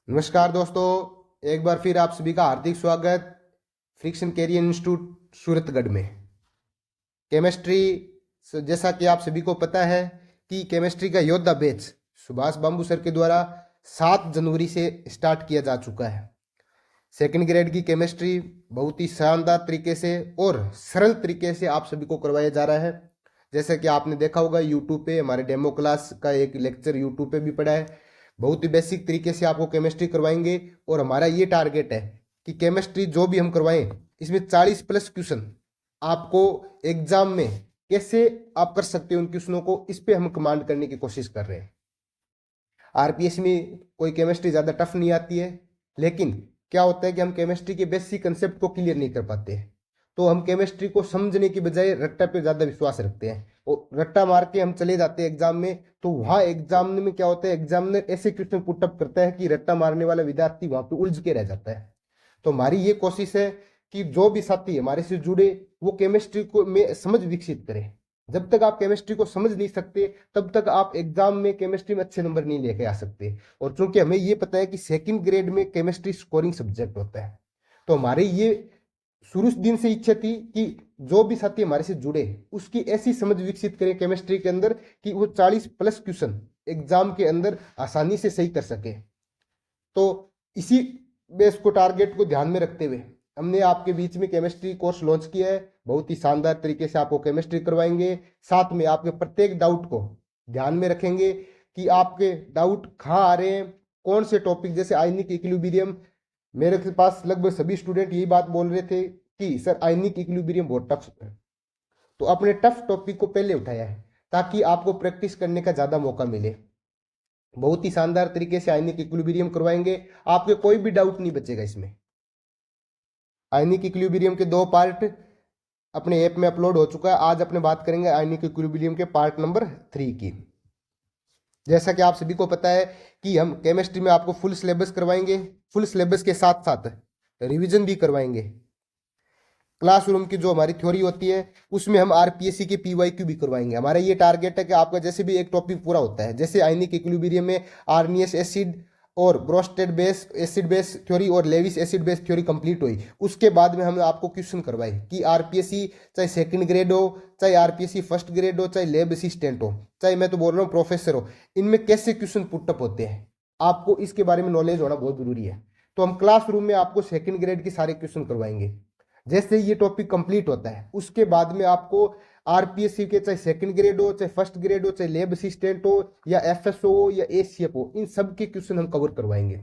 नमस्कार दोस्तों, एक बार फिर आप सभी का हार्दिक स्वागत फ्रिक्शन कैरियर इंस्टीट्यूट सूरतगढ़ में। केमिस्ट्री, जैसा कि आप सभी को पता है कि केमिस्ट्री का योद्धा बैच सुभाष बाबू सर के द्वारा 7 जनवरी से स्टार्ट किया जा चुका है। सेकंड ग्रेड की केमिस्ट्री बहुत ही शानदार तरीके से और सरल तरीके से आप सभी को करवाया जा रहा है। जैसे कि आपने देखा होगा यूट्यूब पे हमारे डेमो क्लास का एक लेक्चर यूट्यूब पे भी पड़ा है। बहुत ही बेसिक तरीके से आपको केमिस्ट्री करवाएंगे और हमारा ये टारगेट है कि केमिस्ट्री जो भी हम करवाएं इसमें 40+ क्वेश्चन आपको एग्जाम में कैसे आप कर सकते हो उन क्वेश्चनों को, इस पे हम कमांड करने की कोशिश कर रहे हैं। आरपीएस में कोई केमिस्ट्री ज़्यादा टफ नहीं आती है, लेकिन क्या होता है कि हम केमिस्ट्री के बेसिक कंसेप्ट को क्लियर नहीं कर पाते हैं। तो हम केमिस्ट्री को समझने की बजाय रट्टा पे ज़्यादा विश्वास रखते हैं और रट्टा मार के हम चले जाते हैं एग्जाम में। तो वहाँ एग्जाम में क्या होता है, एग्जामिनर ऐसे क्वेश्चन पुटअप करता है कि रट्टा मारने वाला विद्यार्थी वहाँ पे उलझ के रह जाता है। तो हमारी ये कोशिश है कि जो भी साथी हमारे से जुड़े वो केमिस्ट्री को में समझ विकसित करें। जब तक आप केमिस्ट्री को समझ नहीं सकते तब तक आप एग्जाम में केमिस्ट्री में अच्छे नंबर नहीं लेके आ सकते। और चूंकि हमें ये पता है कि सेकंड ग्रेड में केमिस्ट्री स्कोरिंग सब्जेक्ट होता है, तो हमारे ये शुरू दिन से इच्छा थी कि जो भी साथी हमारे से जुड़े उसकी ऐसी समझ विकसित करें केमिस्ट्री के अंदर कि वो 40+ क्वेश्चन एग्जाम के अंदर आसानी से सही कर सके। तो इसी बेस को टारगेट को ध्यान में रखते हुए हमने आपके बीच में केमिस्ट्री कोर्स लॉन्च किया है। बहुत ही शानदार तरीके से आपको केमिस्ट्री करवाएंगे, साथ में आपके प्रत्येक डाउट को ध्यान में रखेंगे कि आपके डाउट कहाँ आ रहे हैं, कौन से टॉपिक, जैसे आयनिक इक्विलिब्रियम। मेरे के पास लगभग सभी स्टूडेंट यही बात बोल रहे थे कि सर आयनिक इक्विलिब्रियम बहुत टफ है। तो आपने टफ टॉपिक को पहले उठाया है ताकि आपको प्रैक्टिस करने का ज़्यादा मौका मिले। बहुत ही शानदार तरीके से आयनिक इक्विलिब्रियम करवाएंगे, आपके कोई भी डाउट नहीं बचेगा इसमें। आयनिक इक्विलिब्रियम के 2 पार्ट अपने ऐप में अपलोड हो चुका है। आज अपने बात करेंगे आयनिक इक्विलिब्रियम के पार्ट नंबर 3 की। जैसा कि आप सभी को पता है कि हम केमिस्ट्री में आपको फुल सिलेबस करवाएंगे, फुल सिलेबस के साथ साथ रिवीजन भी करवाएंगे। क्लासरूम की जो हमारी थ्योरी होती है उसमें हम आरपीएससी के पीवाईक्यू भी करवाएंगे। हमारा ये टारगेट है कि आपका जैसे भी एक टॉपिक पूरा होता है, जैसे आयनिक इक्विलिब्रियम में आर्नियस एसिड और Bronsted base acid base theory और Lewis acid base theory complete हुई, उसके बाद में हम आपको क्वेश्चन करवाए कि आरपीएससी चाहे सेकंड ग्रेड हो, चाहे आरपीएससी फर्स्ट ग्रेड हो, चाहे लैब असिस्टेंट हो, चाहे मैं तो बोल रहा हूँ प्रोफेसर हो, इनमें कैसे क्वेश्चन पुटअप होते हैं आपको इसके बारे में नॉलेज होना बहुत जरूरी है। तो हम क्लासरूम में आपको सेकंड ग्रेड के सारे क्वेश्चन करवाएंगे। जैसे ये टॉपिक कंप्लीट होता है उसके बाद में आपको आरपीएससी के चाहे सेकंड ग्रेड हो, चाहे फर्स्ट ग्रेड हो, चाहे लैब असिस्टेंट हो या एफएसओ हो या एसीएफ हो, इन सब के क्वेश्चन हम कवर करवाएंगे।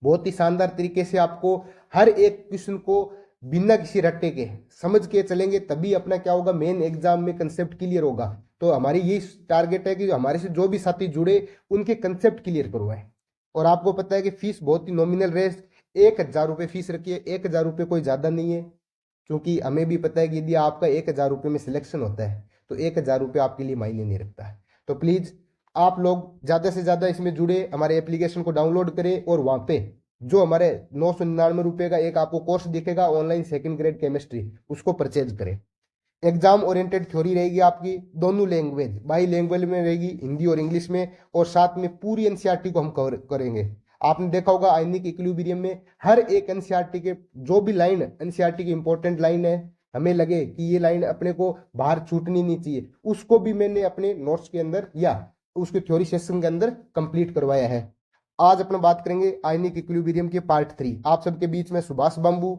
बहुत ही शानदार तरीके से आपको हर एक क्वेश्चन को बिना किसी रट्टे के समझ के चलेंगे, तभी अपना क्या होगा, मेन एग्जाम में कंसेप्ट क्लियर होगा। तो हमारी ये टारगेट है कि हमारे से जो भी साथी जुड़े उनके कंसेप्ट क्लियर करवाएं। और आपको पता है कि फीस बहुत ही नॉमिनल रेट 1,000 रुपये फीस रखी है। 1,000 रुपये कोई ज़्यादा नहीं है, क्योंकि हमें भी पता है कि यदि आपका 1,000 रुपये में सिलेक्शन होता है तो 1,000 रुपये आपके लिए मायने नहीं रखता है। तो प्लीज़ आप लोग ज़्यादा से ज़्यादा इसमें जुड़े, हमारे एप्लीकेशन को डाउनलोड करें और वहाँ पे जो हमारे 999 रुपये का एक आपको कोर्स दिखेगा ऑनलाइन सेकंड ग्रेड केमिस्ट्री, उसको परचेज करें। एग्जाम ओरिएंटेड थ्योरी रहेगी आपकी, दोनों लैंग्वेज बाई लैंग्वेज में रहेगी, हिंदी और इंग्लिश में, और साथ में पूरी एनसीईआरटी को हम कवर करेंगे। आपने देखा होगा आयनिक इक्विलिब्रियम में हर एक एनसीईआरटी के जो भी लाइन एनसीईआरटी की इंपॉर्टेंट लाइन है, हमें लगे कि ये लाइन अपने को बाहर छूटनी नहीं चाहिए, उसको भी मैंने अपने नोट्स के अंदर या उसके थ्योरी सेशन के अंदर कंप्लीट करवाया है। आज अपना बात करेंगे आयनिक इक्विलिब्रियम के पार्ट 3। आप सबके बीच में सुभाष बाबू,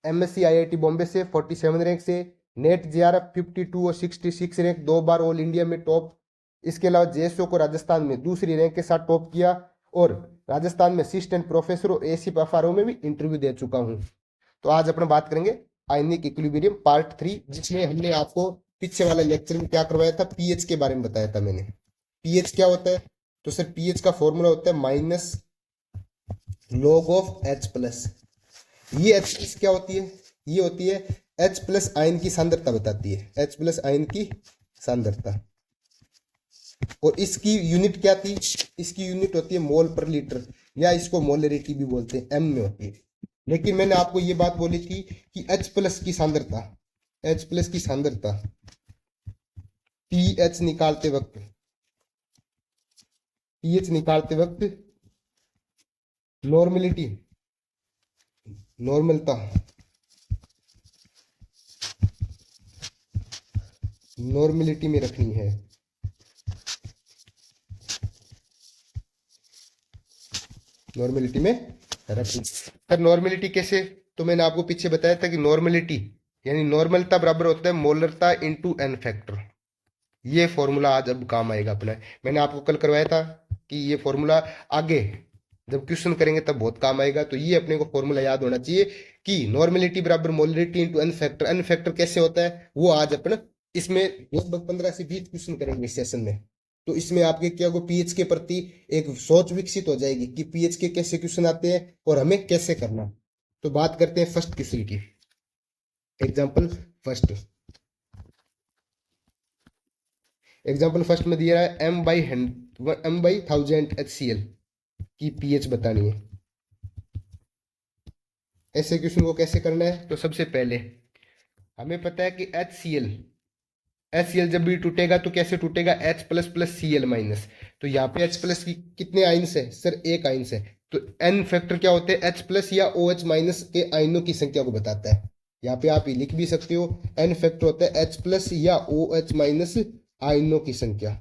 एमएससी आईआईटी बॉम्बे से 47 रैंक से, नेट जेआरएफ 52 और 66 रैंक, 2 बार ऑल इंडिया में टॉप। इसके अलावा जेएसओ को राजस्थान में दूसरी रैंक के साथ टॉप किया और राजस्थान में असिस्टेंट प्रोफेसर और एसीएफआरओ में भी इंटरव्यू दे चुका हूं। तो आज अपन बात करेंगे आयनिक इक्विलिब्रियम पार्ट 3, जिसमें हमने आपको पीछे वाले लेक्चर में क्या करवाया था, पीएच के बारे में बताया था मैंने। पीएच क्या होता है, तो सर पीएच का फॉर्मूला होता है minus log of H plus. ये एच प्लस क्या होती है, ये होती है एच प्लस आयन की सांद्रता बताती है, एच प्लस आयन की सांद्रता। और इसकी यूनिट क्या थी, इसकी यूनिट होती है मोल पर लीटर, या इसको मोलरिटी भी बोलते हैं, एम में होती है। लेकिन मैंने आपको ये बात बोली थी कि एच प्लस की सांद्रता, एच प्लस की सांद्रता पीएच निकालते वक्त नॉर्मलिटी, नॉर्मलता, नॉर्मलिटी में रखनी है। नॉर्मलिटी में रखनी सर। नॉर्मलिटी कैसे, तो मैंने आपको पीछे बताया था कि नॉर्मलिटी यानी नॉर्मलता बराबर होता है मोलरता इंटू एन फैक्टर। ये फॉर्मूला आज अब काम आएगा अपना। मैंने आपको कल करवाया था कि ये फॉर्मूला आगे जब क्वेश्चन करेंगे तब बहुत काम आएगा। तो ये अपने को फॉर्मूला याद होना चाहिए कि नॉर्मलिटी बराबर molarity into N factor. N factor कैसे होता है वो आज अपन इसमें लगभग 15 से 20 क्वेश्चन करेंगे इस सेशन में। तो इसमें आपके क्या को पीएच के प्रति एक सोच विकसित हो जाएगी कि पीएच के कैसे क्वेश्चन आते हैं और हमें कैसे करना। तो बात करते हैं फर्स्ट क्वेश्चन की। एग्जाम्पल फर्स्ट, एग्जाम्पल फर्स्ट में दिया है m बाई 1000 HCl की पीएच बतानी है। ऐसे क्वेश्चन को कैसे करना है, तो सबसे पहले हमें पता है कि HCl जब भी टूटेगा तो कैसे टूटेगा, H plus plus Cl minus. तो यहाँ पे H प्लस की कितने आइंस है सर, एक आइंस है। तो N फैक्टर क्या होते हैं, H प्लस या OH माइनस के आइनों की संख्या को बताता है। यहाँ पे आप ये लिख भी सकते हो, N फैक्टर होता है H प्लस या OH माइनस आयनों की संख्या।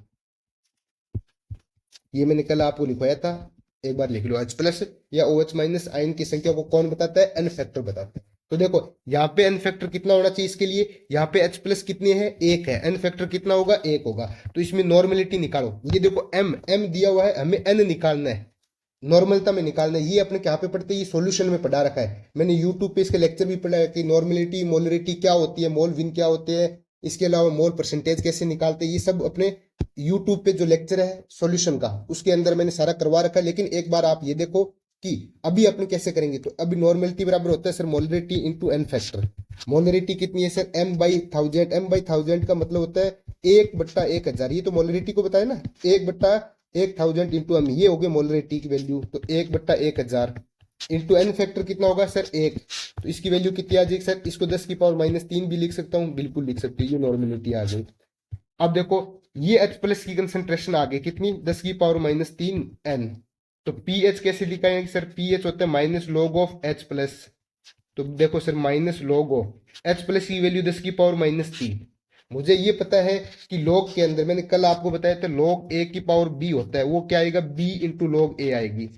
ये मैंने कल आपको लिखवाया था, एक बार लिख लो। H प्लस या OH माइनस आयन की संख्या को कौन बताता है, एन फैक्टर बताता है। तो देखो यहाँ पे एन फैक्टर कितना होना चाहिए इसके लिए, यहाँ पे H प्लस कितने हैं, एक है, एन फैक्टर कितना होगा, एक होगा। तो इसमें नॉर्मलिटी निकालो। ये देखो m दिया हुआ है, हमें n निकालना है, नॉर्मलता में निकालना है। ये अपने क्या पे पढ़ते हैं, ये सॉल्यूशन में पढ़ा रखा है। मैंने यूट्यूब पे इसके लेक्चर भी पढ़ा है कि नॉर्मलिटी मोलरिटी क्या होती है, मोल विन क्या होते हैं, इसके अलावा मोल परसेंटेज कैसे निकालते हैं, ये सब अपने यूट्यूब पे जो लेक्चर है सॉल्यूशन का उसके अंदर मैंने सारा करवा रखा है। लेकिन एक बार आप ये देखो कि अभी अपने कैसे करेंगे। तो अभी नॉर्मलिटी बराबर होता है sir molarity into N factor. Molarity कितनी है sir, m by 1000। m by 1000 का मतलब होता है 1/1000। ये तो मोलरिटी को बताया ना, 1/1000 इंटू m, ये हो गया मोलरिटी की वैल्यू। तो 1/1000 इंटू एन फैक्टर कितना होगा सर, 1। तो इसकी वैल्यू कितनी आ जाएगी सर, इसको 10 की पावर -3 भी लिख सकता हूँ, बिल्कुल लिख सकते हो। ये नॉर्मलिटी आ गई। अब देखो ये H प्लस की कंसंट्रेशन आ गई कितनी, 10 की पावर -3 N। तो पीएच कैसे लिखाएंगे सर, पीएच होता है minus log of H plus. तो देखो sir minus log of H plus की वैल्यू 10 की पावर -3। मुझे ये पता है कि लॉग के अंदर मैंने कल आपको बताया था लॉग ए की पावर b होता है, वो क्या आएगा, b इंटू लॉग ए आएगी।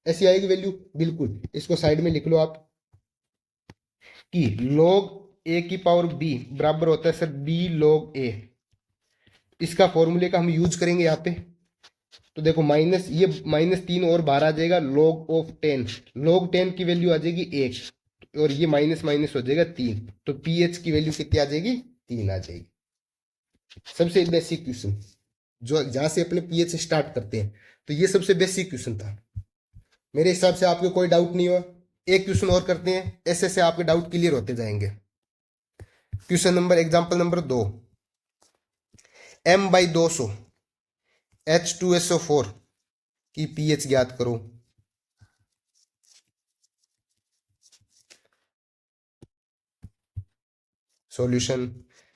ऐसी आएगी वैल्यू, बिल्कुल। इसको साइड में लिख लो आप कि लॉग ए की पावर b बराबर होता है सर b लॉग ए। इसका फॉर्मूले का हम यूज करेंगे यहाँ पे। तो देखो माइनस, ये -3 और बाहर आ जाएगा, log ऑफ 10। log 10 की वैल्यू आ जाएगी 1 और ये माइनस माइनस हो जाएगा 3। तो पीएच की वैल्यू कितनी आ जाएगी, 3 आ जाएगी। सबसे बेसिक क्वेश्चन जो जहां से अपने पीएच से स्टार्ट करते हैं, तो ये सबसे बेसिक क्वेश्चन था। मेरे हिसाब से आपको कोई डाउट नहीं हुआ। एक क्वेश्चन और करते हैं, ऐसे से आपके डाउट क्लियर होते जाएंगे। Question number, example number 2, m by 200 H2SO4 की पीएच ज्ञात करो। सॉल्यूशन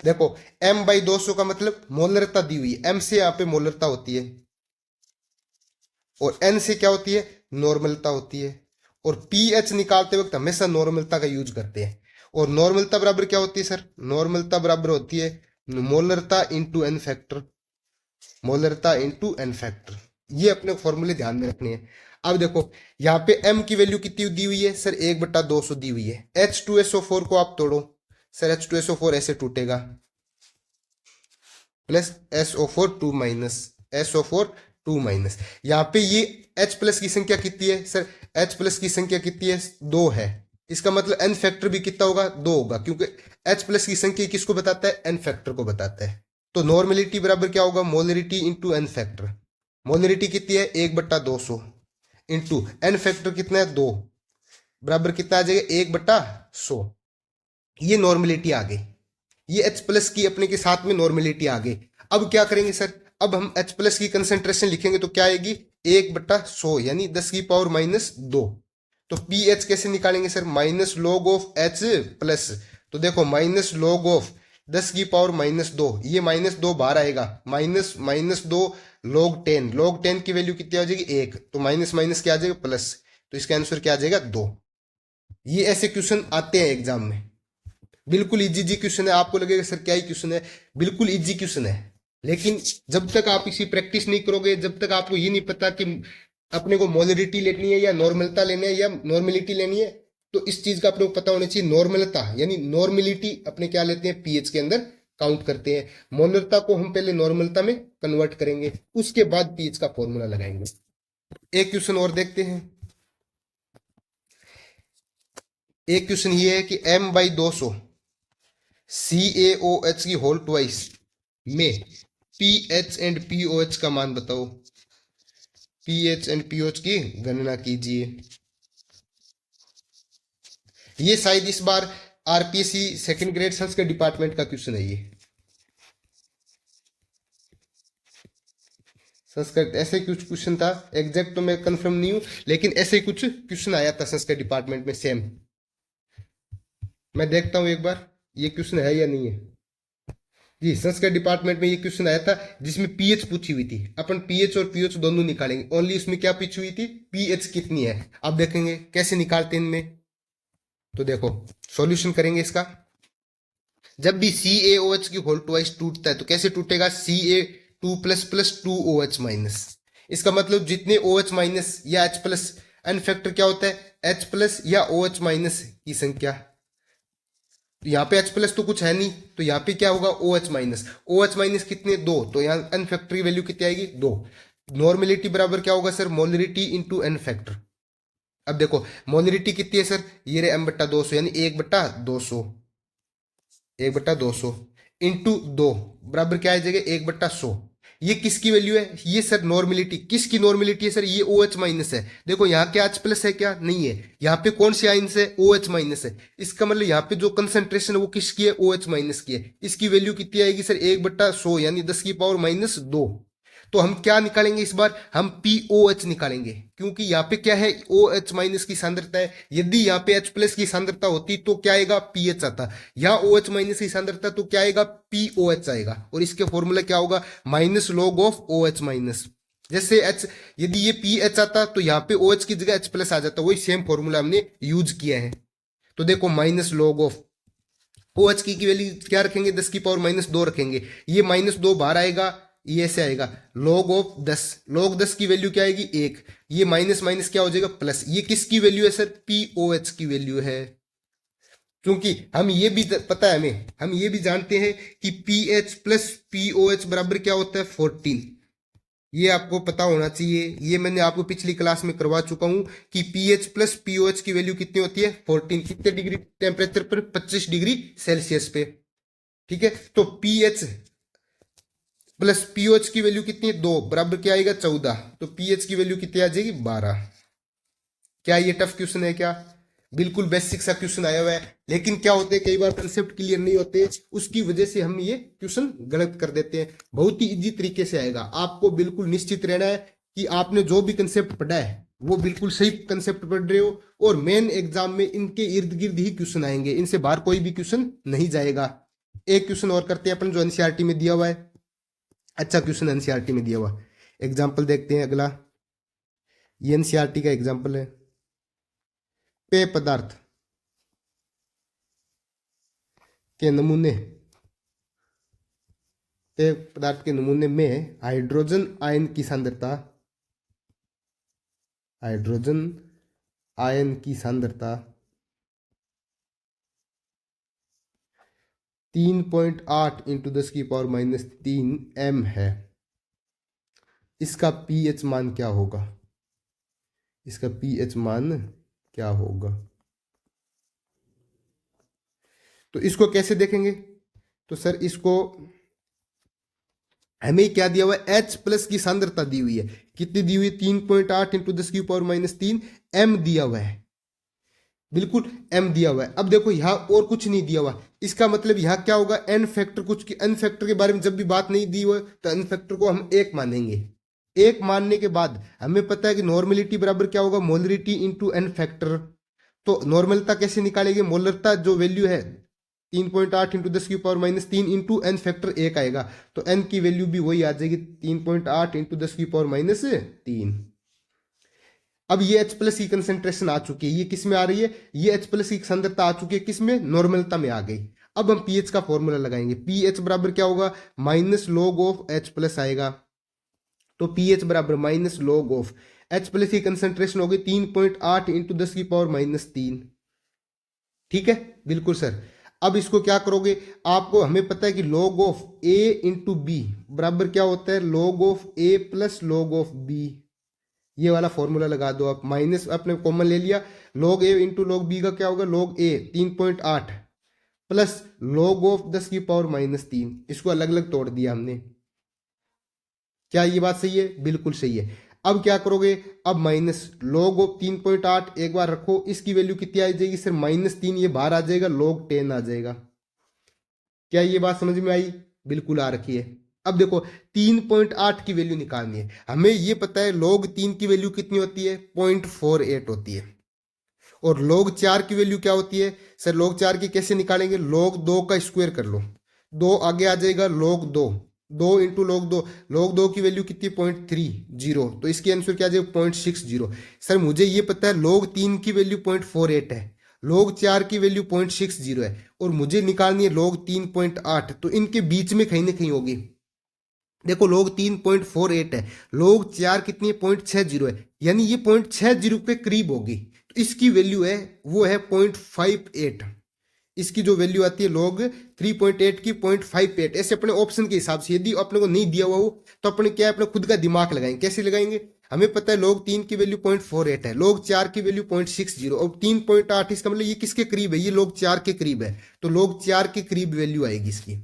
देखो, m बाई 200 का मतलब मोलरता दी हुई है, m से यहाँ पे मोलरता होती है और n से क्या होती है, नॉर्मलता होती है। और पीएच निकालते वक्त हमेशा नॉर्मलता का यूज करते हैं। और नॉर्मलता बराबर क्या होती है सर, नॉर्मलता बराबर होती है मोलरता इंटू एन फैक्टर। मोलरता इंटू एन फैक्टर, ये अपने फॉर्मूले ध्यान में रखने हैं। अब देखो यहाँ पे m की वैल्यू कितनी दी हुई है सर, 1/200 दी हुई है। H2SO4 को आप तोड़ो सर, H2SO4 ऐसे टूटेगा, plus SO4 2 minus, SO4 2 minus. यहाँ पे ये H प्लस की संख्या कितनी है सर, H प्लस की संख्या कितनी है, 2 है। इसका मतलब n फैक्टर भी कितना होगा, 2 होगा, क्योंकि H प्लस की संख्या किसको बताता है, n फैक्टर को बताता है। तो नॉर्मलिटी बराबर क्या होगा, molarity into N factor. Molarity कितनी है, 1/200 इंटू एन फैक्टर कितना है, 2, बराबर कितना आ जाएगा, 1/100। ये नॉर्मलिटी आ गई। ये H प्लस की अपने के साथ में नॉर्मलिटी आ गई। अब क्या करेंगे सर, अब हम H प्लस की कंसेंट्रेशन लिखेंगे तो क्या आएगी, 1/100 यानी 10 की पावर -2। तो पीएच कैसे निकालेंगे sir, minus log of H plus. तो देखो माइनस लॉग ऑफ 10 की पावर -2, ये -2 बाहर आएगा, -2 log 10। log 10 की वैल्यू कितनी आ जाएगी, 1। तो माइनस माइनस क्या आ जाएगा, प्लस। तो इसका आंसर क्या आ जाएगा 2। ये ऐसे क्वेश्चन आते हैं एग्जाम में, बिल्कुल इजी क्वेश्चन है। आपको लगेगा सर क्या ही क्वेश्चन है, बिल्कुल इजी क्वेश्चन है। लेकिन जब तक आप इसी प्रैक्टिस नहीं करोगे, जब तक आपको ये नहीं पता कि अपने को मोलरिटी लेनी है या नॉर्मलता लेनी है या नॉर्मेलिटी लेनी है, तो इस चीज का अपने को पता होना चाहिए। नॉर्मलता यानी नॉर्मेलिटी अपने क्या लेते हैं, पीएच के अंदर काउंट करते हैं। मोलरता को हम पहले नॉर्मलता में कन्वर्ट करेंगे, उसके बाद पीएच का फॉर्मूला लगाएंगे। एक क्वेश्चन और देखते हैं। एक क्वेश्चन ये है कि m/200 CaOH की होल ट्वाइस में pH एंड pOH का मान बताओ। pH एंड pOH की गणना कीजिए। ये शायद इस बार RPSC second grade Sanskrit department का क्वेश्चन है। ये संस्कृत ऐसे कुछ क्वेश्चन था, एग्जैक्ट तो मैं कंफर्म नहीं हूं, लेकिन ऐसे कुछ क्वेश्चन आया था संस्कृत डिपार्टमेंट में सेम। मैं देखता हूं एक बार ये क्वेश्चन है या नहीं है। जी, संस्कृत डिपार्टमेंट में ये क्वेश्चन आया था जिसमें पीएच पूछी हुई थी। अपन पीएच और पीएच दोनों निकालेंगे, ओनली इसमें क्या पूछी हुई थी, पीएच कितनी है। अब देखेंगे कैसे निकालते हैं इनमें। तो देखो सॉल्यूशन करेंगे इसका। जब भी CaOH की होल ट्वाइस टूटता है तो कैसे टूटेगा, Ca2++2OH-। इसका मतलब जितने OH- या H+ एन फैक्टर क्या होता है, H+ या OH- की संख्या। तो यहाँ पे H+ तो कुछ है नहीं, तो यहाँ पे क्या होगा, OH-। OH- कितने, 2, तो यहाँ एन फैक्टर की वैल्यू कितनी आएगी, 2। नॉर्मेलिटी बराबर क्या होगा sir, molarity into N factor. अब देखो मोलरिटी कितनी है सर, ये रहे m/200 यानी 1/200, 1/200 इंटू 2 बराबर क्या आ जाएगा, 1/100। ये किसकी वैल्यू है, ये सर नॉर्मेलिटी। किसकी नॉर्मेलिटी है सर, ये OH- है। देखो यहाँ क्या H+ है, क्या नहीं है। यहाँ पे कौन सी आयंस है, OH- है। इसका मतलब यहाँ पे जो कंसंट्रेशन है वो किसकी है, OH- की है। इसकी वैल्यू कितनी आएगी सर, 1/100 यानी 10⁻²। तो हम क्या निकालेंगे इस बार, हम POH निकालेंगे, क्योंकि यहाँ पे क्या है, OH- की सांद्रता है। यदि यहाँ पे H+ की सांद्रता होती तो क्या आएगा, पीएच आता। यहाँ OH- की सांद्रता तो क्या आएगा, POH आएगा। और इसके फॉर्मूला क्या होगा, -log ऑफ OH-। जैसे H, यदि ये PH आता तो यहाँ पे OH की जगह H+ आ जाता। वही सेम फॉर्मूला हमने यूज किया है। तो देखो -log ऑफ OH की वैल्यू क्या रखेंगे, 10⁻², रखेंगे। ये -2 बाहर आएगा, ये ऐसे आएगा। log ऑफ 10, log 10 की वैल्यू क्या आएगी, 1। ये माइनस माइनस क्या हो जाएगा, प्लस। ये किसकी वैल्यू है सर, POH की वैल्यू है। क्योंकि हम ये भी पता है हमें, हम ये भी जानते हैं कि PH + POH बराबर क्या होता है, 14। ये आपको पता होना चाहिए, ये मैंने आपको पिछली क्लास में करवा चुका हूं कि पीएच प्लस पीओएच की वैल्यू कितनी होती है, 14। कितने डिग्री टेम्परेचर पर, 25 डिग्री सेल्सियस पे। ठीक है, तो पीएच प्लस पीओएच की वैल्यू कितनी है, 2 बराबर क्या आएगा, 14। तो पीएच की वैल्यू कितनी आ जाएगी, 12। क्या ये टफ क्वेश्चन है क्या, बिल्कुल बेसिक सा क्वेश्चन आया हुआ है। लेकिन क्या होते हैं, कई बार कंसेप्ट क्लियर नहीं होते, उसकी वजह से हम ये क्वेश्चन गलत कर देते हैं। बहुत ही इजी तरीके से आएगा। आपको बिल्कुल निश्चित रहना है कि आपने जो भी कंसेप्ट पढ़ा है वो बिल्कुल सही कंसेप्ट पढ़ रहे हो, और मेन एग्जाम में इनके इर्द गिर्द ही क्वेश्चन आएंगे, इनसे बाहर कोई भी क्वेश्चन नहीं जाएगा। एक क्वेश्चन और करते हैं अपन जो एनसीईआरटी में दिया हुआ है। अच्छा क्वेश्चन एनसीईआरटी में दिया हुआ, एग्जाम्पल देखते हैं अगला। ये एनसीईआरटी का एग्जाम्पल है, पेय पदार्थ के नमूने, पेय पदार्थ के नमूने में हाइड्रोजन आयन की सांद्रता, हाइड्रोजन आयन की सांद्रता 3.8 × 10⁻³ m है। इसका पीएच मान क्या होगा, इसका पीएच मान क्या होगा। तो इसको कैसे देखेंगे, तो सर इसको हमें क्या दिया हुआ है, H+ की सांद्रता दी हुई है। कितनी दी हुई है, 3.8 × 10⁻³ m दिया हुआ है, बिल्कुल m दिया हुआ है। अब देखो यहाँ और कुछ नहीं दिया हुआ, इसका मतलब यहाँ क्या होगा, n फैक्टर। कुछ की n फैक्टर के बारे में जब भी बात नहीं दी हुई तो n फैक्टर को हम 1 मानेंगे। 1 मानने के बाद हमें पता है कि नॉर्मेलिटी बराबर क्या होगा, मोलरिटी इंटू n फैक्टर। तो नॉर्मलता कैसे निकालेंगे, मोलरता जो वैल्यू है 3.8 × 10⁻³ इंटू n फैक्टर 1 आएगा, तो n की वैल्यू भी वही आ जाएगी, 3.8 × 10⁻³ अब ये H प्लस की कंसेंट्रेशन आ चुकी है, ये किस में आ रही है, ये H प्लस की सांद्रता आ चुकी है किस में, नॉर्मलता में आ गई। अब हम पीएच का फॉर्मूला लगाएंगे, पीएच बराबर क्या होगा, minus log of H plus आएगा, तो पीएच बराबर minus log of H plus की कंसेंट्रेशन होगी 3.8 इंटू 10⁻³ ठीक है, बिल्कुल सर। अब इसको क्या करोगे, आपको हमें पता है कि log of A into B बराबर क्या होता है, log of A plus log of B, ये वाला फॉर्मूला लगा दो आप, माइनस आपने कॉमन ले लिया, log A into log B का क्या होगा, log A 3.8 plus log of 10⁻³ इसको अलग अलग तोड़ दिया हमने। क्या ये बात सही है, बिल्कुल सही है। अब क्या करोगे, अब माइनस log ऑफ 3.8 एक बार रखो, इसकी वैल्यू कितनी आ जाएगी सर, -3, ये बाहर आ जाएगा, log 10 आ जाएगा। क्या ये बात समझ में आई, बिल्कुल आ रखी है। अब देखो 3.8 की वैल्यू निकालनी है, हमें ये पता है log 3 की वैल्यू कितनी होती है, 0.48 होती है, और log 4 की वैल्यू क्या होती है सर, log 4 की कैसे निकालेंगे, log 2 का स्क्वायर कर लो, 2 आगे आ जाएगा, log 2, 2 इंटू log 2 की वैल्यू कितनी, 0.30, तो इसकी आंसर क्या आ जाएगा, 0.60। सर मुझे ये पता है log 3 की वैल्यू 0.48 है, log 4 की वैल्यू 0.60 है, और मुझे निकालनी है log 3.8, तो इनके बीच में कहीं ना कहीं होगी। देखो log 3.48 है, log 4 कितनी है, 0.60 है, यानी ये 0.60 के करीब होगी, तो इसकी वैल्यू है वो है 0.58। इसकी जो वैल्यू आती है log 3.8 की 0.58, ऐसे अपने ऑप्शन के हिसाब से, यदि अपने को नहीं दिया हुआ हो तो अपने क्या है, अपना खुद का दिमाग लगाएंगे, कैसे लगाएंगे, हमें पता है log 3 की वैल्यू 0.48 है, log 4 की वैल्यू 0.60 और 3.8, इसका मतलब ये किसके करीब है, ये log 4 के करीब है, तो log 4 के करीब वैल्यू आएगी इसकी,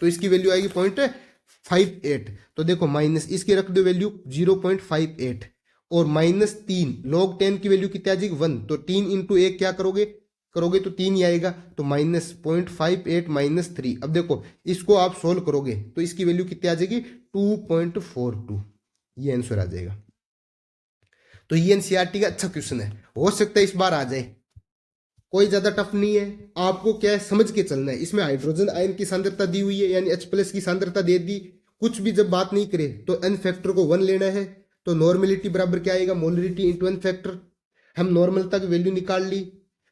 तो इसकी वैल्यू आएगी 0.58। तो देखो माइनस इसकी रख दो वैल्यू 0.58, और -3 log 10 की वैल्यू कितनी आ जाएगी, 1, तो 3 इंटू 1 क्या करोगे तो 3 ही आएगा, तो -0.58 -3। अब देखो इसको आप सोल्व करोगे तो इसकी वैल्यू कितनी आ जाएगी, 2.42, ये आंसर आ जाएगा। तो ये एनसीईआरटी का अच्छा क्वेश्चन है, हो सकता है इस बार आ जाए, कोई ज्यादा टफ नहीं है, आपको क्या है समझ के चलना है। इसमें हाइड्रोजन आयन की सांद्रता दी हुई है, यानी H प्लस की सांद्रता दे दी, कुछ भी जब बात नहीं करे तो n फैक्टर को 1 लेना है, तो नॉर्मेलिटी बराबर क्या आएगा, मोलरिटी इंटू n फैक्टर, हम नॉर्मलता की वैल्यू निकाल ली,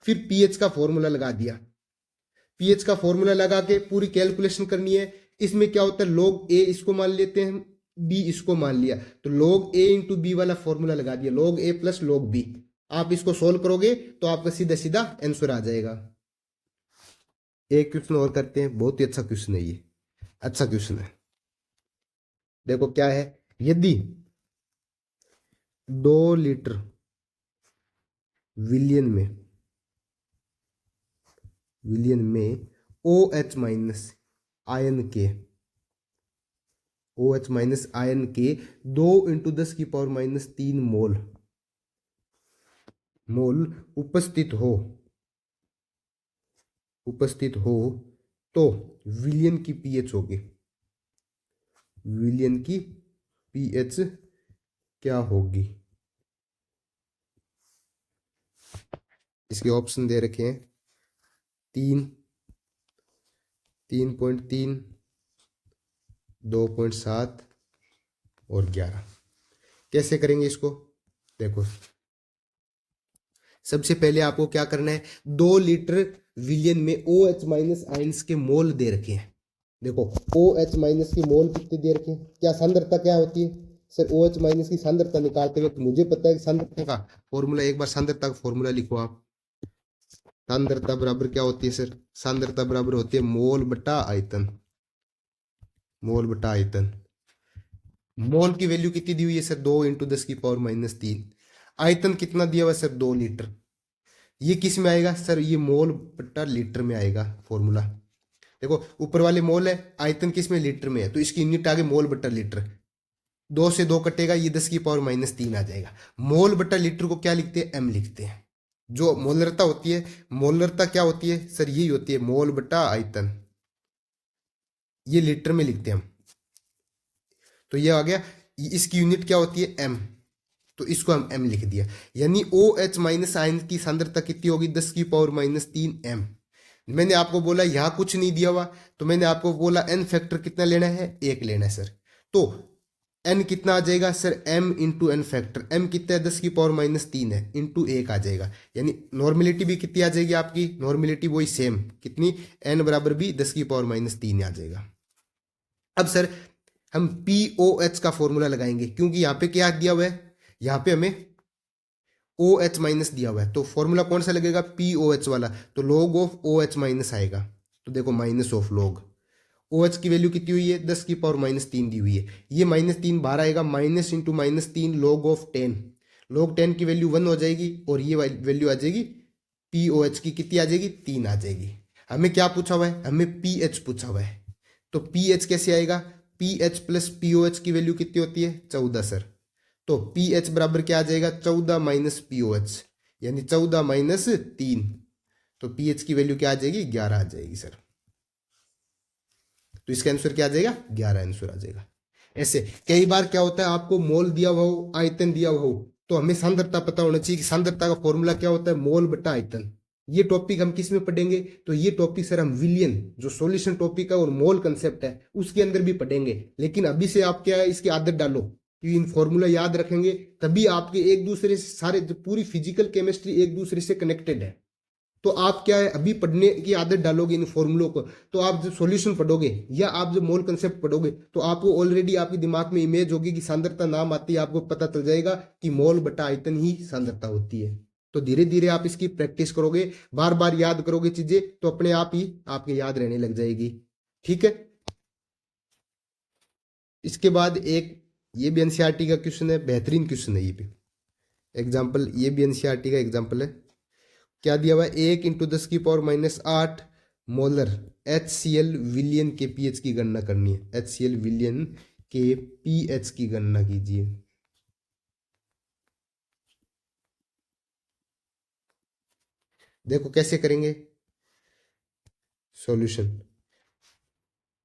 फिर पीएच का फॉर्मूला लगा दिया, पीएच का फॉर्मूला लगा के पूरी कैलकुलेशन करनी है। इसमें क्या होता है, log A इसको मान लेते हैं, B इसको मान लिया, तो log A इंटू बी वाला फॉर्मूला लगा दिया, log A plus log B। आप इसको सोल्व करोगे तो आपका सीधा सीधा आंसर आ जाएगा। एक क्वेश्चन और करते हैं, बहुत ही अच्छा क्वेश्चन है ये, अच्छा क्वेश्चन है। देखो क्या है, यदि 2 लीटर विलियन में OH माइनस आयन के 2 इंटू 10⁻³ मोल उपस्थित हो तो विलियन की पीएच होगी, विलियन की पीएच क्या होगी। इसके ऑप्शन दे रखे हैं 3, 3.3, 2.7 और 11। कैसे करेंगे इसको, देखो सबसे पहले आपको क्या करना है, 2 लीटर विलियन में OH माइनस आयंस के मोल दे रखे हैं। देखो OH माइनस की मोल कितने दे रखे हैं, क्या सांद्रता क्या होती है सर, OH माइनस की सांद्रता निकालते वक्त मुझे पता है कि सांद्रता का फॉर्मूला, एक बार सांद्रता का फॉर्मूला लिखो आप। सांद्रता बराबर क्या होती है सर, सांद्रता बराबर होती है मोल बटा आयतन, मोल बटा आयतन। मोल की वैल्यू कितनी दी हुई है सर, 2 इंटू 10⁻³ आयतन कितना दिया हुआ सर, 2 लीटर। ये किस में आएगा सर, ये मोल बटा लीटर में आएगा फॉर्मूला। देखो ऊपर वाले मोल है, आयतन किस में, लीटर में है, तो इसकी यूनिट आगे मोल बटा लीटर, 2 से 2 कटेगा, ये 10⁻³ आ जाएगा। मोल बटा लीटर को क्या लिखते हैं, m लिखते हैं। जो मोलरता होती है, मोलरता क्या होती है सर, यही होती है मोल बटा आयतन, ये लीटर में लिखते हैं हम, तो ये आ गया। इसकी यूनिट क्या होती है, m, तो इसको हम m लिख दिया, यानी OH माइनस आयन की सांद्रता कितनी होगी, 10⁻³ m। मैंने आपको बोला यहां कुछ नहीं दिया हुआ, तो मैंने आपको बोला n फैक्टर कितना लेना है, 1 लेना है सर। तो n कितना आ जाएगा sir, m into N factor, m कितना है 10 की पावर माइनस 3 है, इंटू 1 आ जाएगा, यानी नॉर्मेलिटी भी कितनी आ जाएगी आपकी, नॉर्मेलिटी वही सेम कितनी, n बराबर भी 10 की पावर माइनस 3 आ जाएगा। अब सर हम POH का फॉर्मूला लगाएंगे, क्योंकि यहाँ पे क्या दिया हुआ है, यहाँ पे हमें OH माइनस दिया हुआ है, तो फॉर्मूला कौन सा लगेगा, POH वाला, तो log ऑफ OH माइनस आएगा, तो देखो माइनस ऑफ log OH की वैल्यू कितनी हुई है, 10 की पावर माइनस 3 दी हुई है, ये माइनस 3 बाहर आएगा, minus into minus 3 log of 10, log 10 की वैल्यू 1 हो जाएगी, और ये वैल्यू आ जाएगी POH की, कितनी आ जाएगी, 3 आ जाएगी। हमें क्या पूछा हुआ है, हमें PH पूछा हुआ है, तो PH कैसे आएगा, PH प्लस POH की वैल्यू कितनी होती है, 14 सर, तो PH बराबर क्या आ जाएगा, 14 माइनस POH, यानी 14 माइनस 3, तो PH की वैल्यू क्या आ जाएगी, 11 आ जाएगी सर, तो इसका आंसर क्या आ जाएगा, 11 आंसर आ जाएगा। ऐसे कई बार क्या होता है, आपको मोल दिया हुआ हो, आयतन दिया हुआ हो, तो हमें सांद्रता पता होना चाहिए कि सांद्रता का फॉर्मूला क्या होता है, मोल बटा आयतन। ये टॉपिक हम किस में पढ़ेंगे, तो ये टॉपिक सर हम विलियन जो सॉल्यूशन टॉपिक है और मोल कंसेप्ट है उसके अंदर भी पढ़ेंगे, लेकिन अभी से आप क्या है, इसकी आदत डालो कि इन फॉर्मूला याद रखेंगे, तभी आपके एक दूसरे से सारे पूरी फिजिकल केमिस्ट्री एक दूसरे से कनेक्टेड है। तो आप क्या है, अभी पढ़ने की आदत डालोगे इन फॉर्मूलों को, तो आप जब सॉल्यूशन पढ़ोगे या आप जब मोल कंसेप्ट पढ़ोगे, तो आपको ऑलरेडी आपके दिमाग में इमेज होगी कि सांद्रता नाम आती है, आपको पता चल जाएगा कि मोल बटा आयतन ही सांद्रता होती है। तो धीरे धीरे आप इसकी प्रैक्टिस करोगे, बार बार याद करोगे चीजें, तो अपने आप ही आपके याद रहने लग जाएगी। ठीक है, इसके बाद एक ये भी एनसीईआरटी का क्वेश्चन है, बेहतरीन क्वेश्चन है ये भी एग्जाम्पल, ये भी एनसीईआरटी का एग्जाम्पल है। क्या दिया हुआ है, 1 इंटू 10 की पावर माइनस 8 मोलर HCl विलियन के पीएच की गणना करनी है, HCl विलियन के पीएच की गणना कीजिए। देखो कैसे करेंगे सॉल्यूशन,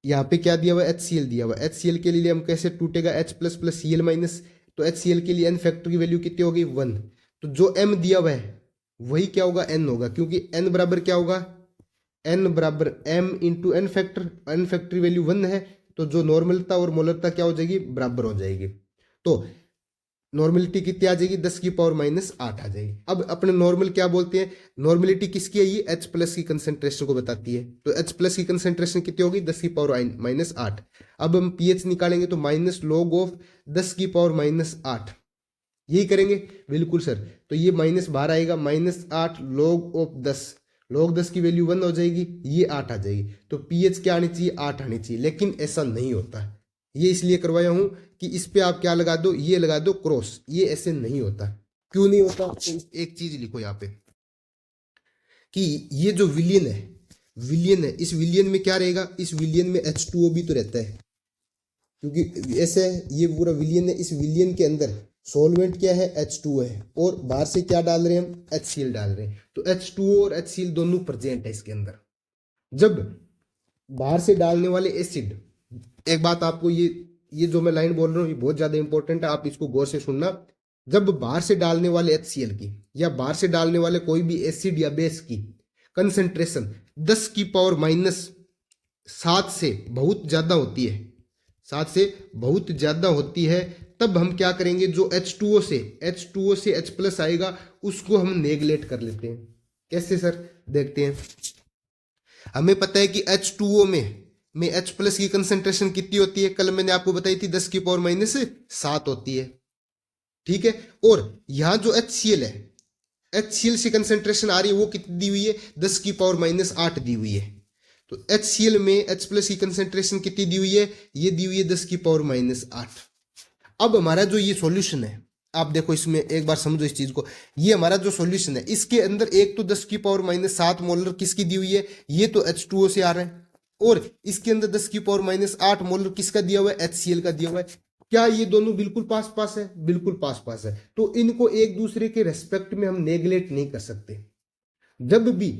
यहाँ पे क्या दिया हुआ है, HCl दिया हुआ है, HCl के लिए हम कैसे टूटेगा, H plus plus Cl minus, तो HCl के लिए n फैक्टर की वैल्यू कितनी होगी, 1, तो जो m दिया हुआ है वही क्या होगा, n होगा, क्योंकि n बराबर क्या होगा, n बराबर m into N factor, n factor value 1 है, तो जो नॉर्मलता और मोलरता क्या हो जाएगी, बराबर हो जाएगी, तो नॉर्मलिटी कितनी आ जाएगी, 10 की पावर माइनस 8 आ जाएगी। अब अपने नॉर्मल क्या बोलते हैं, नॉर्मलिटी किसकी है, ये H प्लस की कंसेंट्रेशन को बताती है, तो H प्लस की कंसेंट्रेशन कितनी होगी, 10 की पावर माइनस 8। अब हम pH निकालेंगे, तो माइनस लॉग ऑफ 10 की पावर माइनस 8, यही करेंगे, बिल्कुल सर, तो ये माइनस बाहर आएगा, माइनस 8 लॉग ऑफ 10, लॉग 10 की वैल्यू 1 हो जाएगी, ये 8 आ जाएगी, तो pH क्या आनी चाहिए, 8 आनी चाहिए, लेकिन ऐसा नहीं होता, ये इसलिए करवाया हूं कि इस पे आप क्या लगा दो, ये लगा दो क्रॉस, ये ऐसे नहीं होता। क्यों नहीं होता, तो एक चीज लिखो यहाँ पे कि ये जो विलियन है, इस विलियन में क्या रहेगा, इस विलियन में H2O भी तो रहता है, क्योंकि ऐसे ये पूरा विलियन है, इस विलियन के अंदर सॉल्वेंट क्या है, H2O है, और बाहर से क्या डाल रहे हैं हम, HCl डाल रहे हैं, तो H2O और HCl दोनों प्रेजेंट है इसके अंदर। जब बाहर से डालने वाले एसिड, एक बात आपको ये जो मैं लाइन बोल रहा हूँ ये बहुत ज्यादा इंपॉर्टेंट है, आप इसको गौर से सुनना, जब बाहर से डालने वाले HCl की या बाहर से डालने वाले कोई भी एसिड या बेस की कंसंट्रेशन 10 की पावर माइनस 7 से बहुत ज्यादा होती है, 7 से बहुत ज्यादा होती है, तब हम क्या करेंगे, जो H2O से H प्लस आएगा उसको हम नेगलेक्ट कर लेते हैं। कैसे सर, देखते हैं। हमें पता है कि H2O में H प्लस की कंसेंट्रेशन कितनी होती है, कल मैंने आपको बताई थी 10 की पावर माइनस 7 होती है, ठीक है, और यहां जो HCl है, HCl से कंसेंट्रेशन आ रही है वो कितनी दी हुई है, 10 की पावर माइनस 8 दी हुई है, तो HCl में H प्लस की कंसेंट्रेशन कितनी दी हुई है, ये दी हुई है 10 की पावर माइनस 8। अब हमारा जो ये सॉल्यूशन है, आप देखो इसमें एक बार समझो इस चीज को, ये हमारा जो सॉल्यूशन है इसके अंदर एक तो 10 की पावर माइनस 7 मोलर किसकी दी हुई है, ये तो H2O से आ रहा है, और इसके अंदर 10 की पावर माइनस 8 मोलर किसका दिया हुआ है, HCl का दिया हुआ है। क्या ये दोनों बिल्कुल पास पास है, बिल्कुल पास पास है, तो इनको एक दूसरे के रेस्पेक्ट में हम नेगलेक्ट नहीं कर सकते। जब भी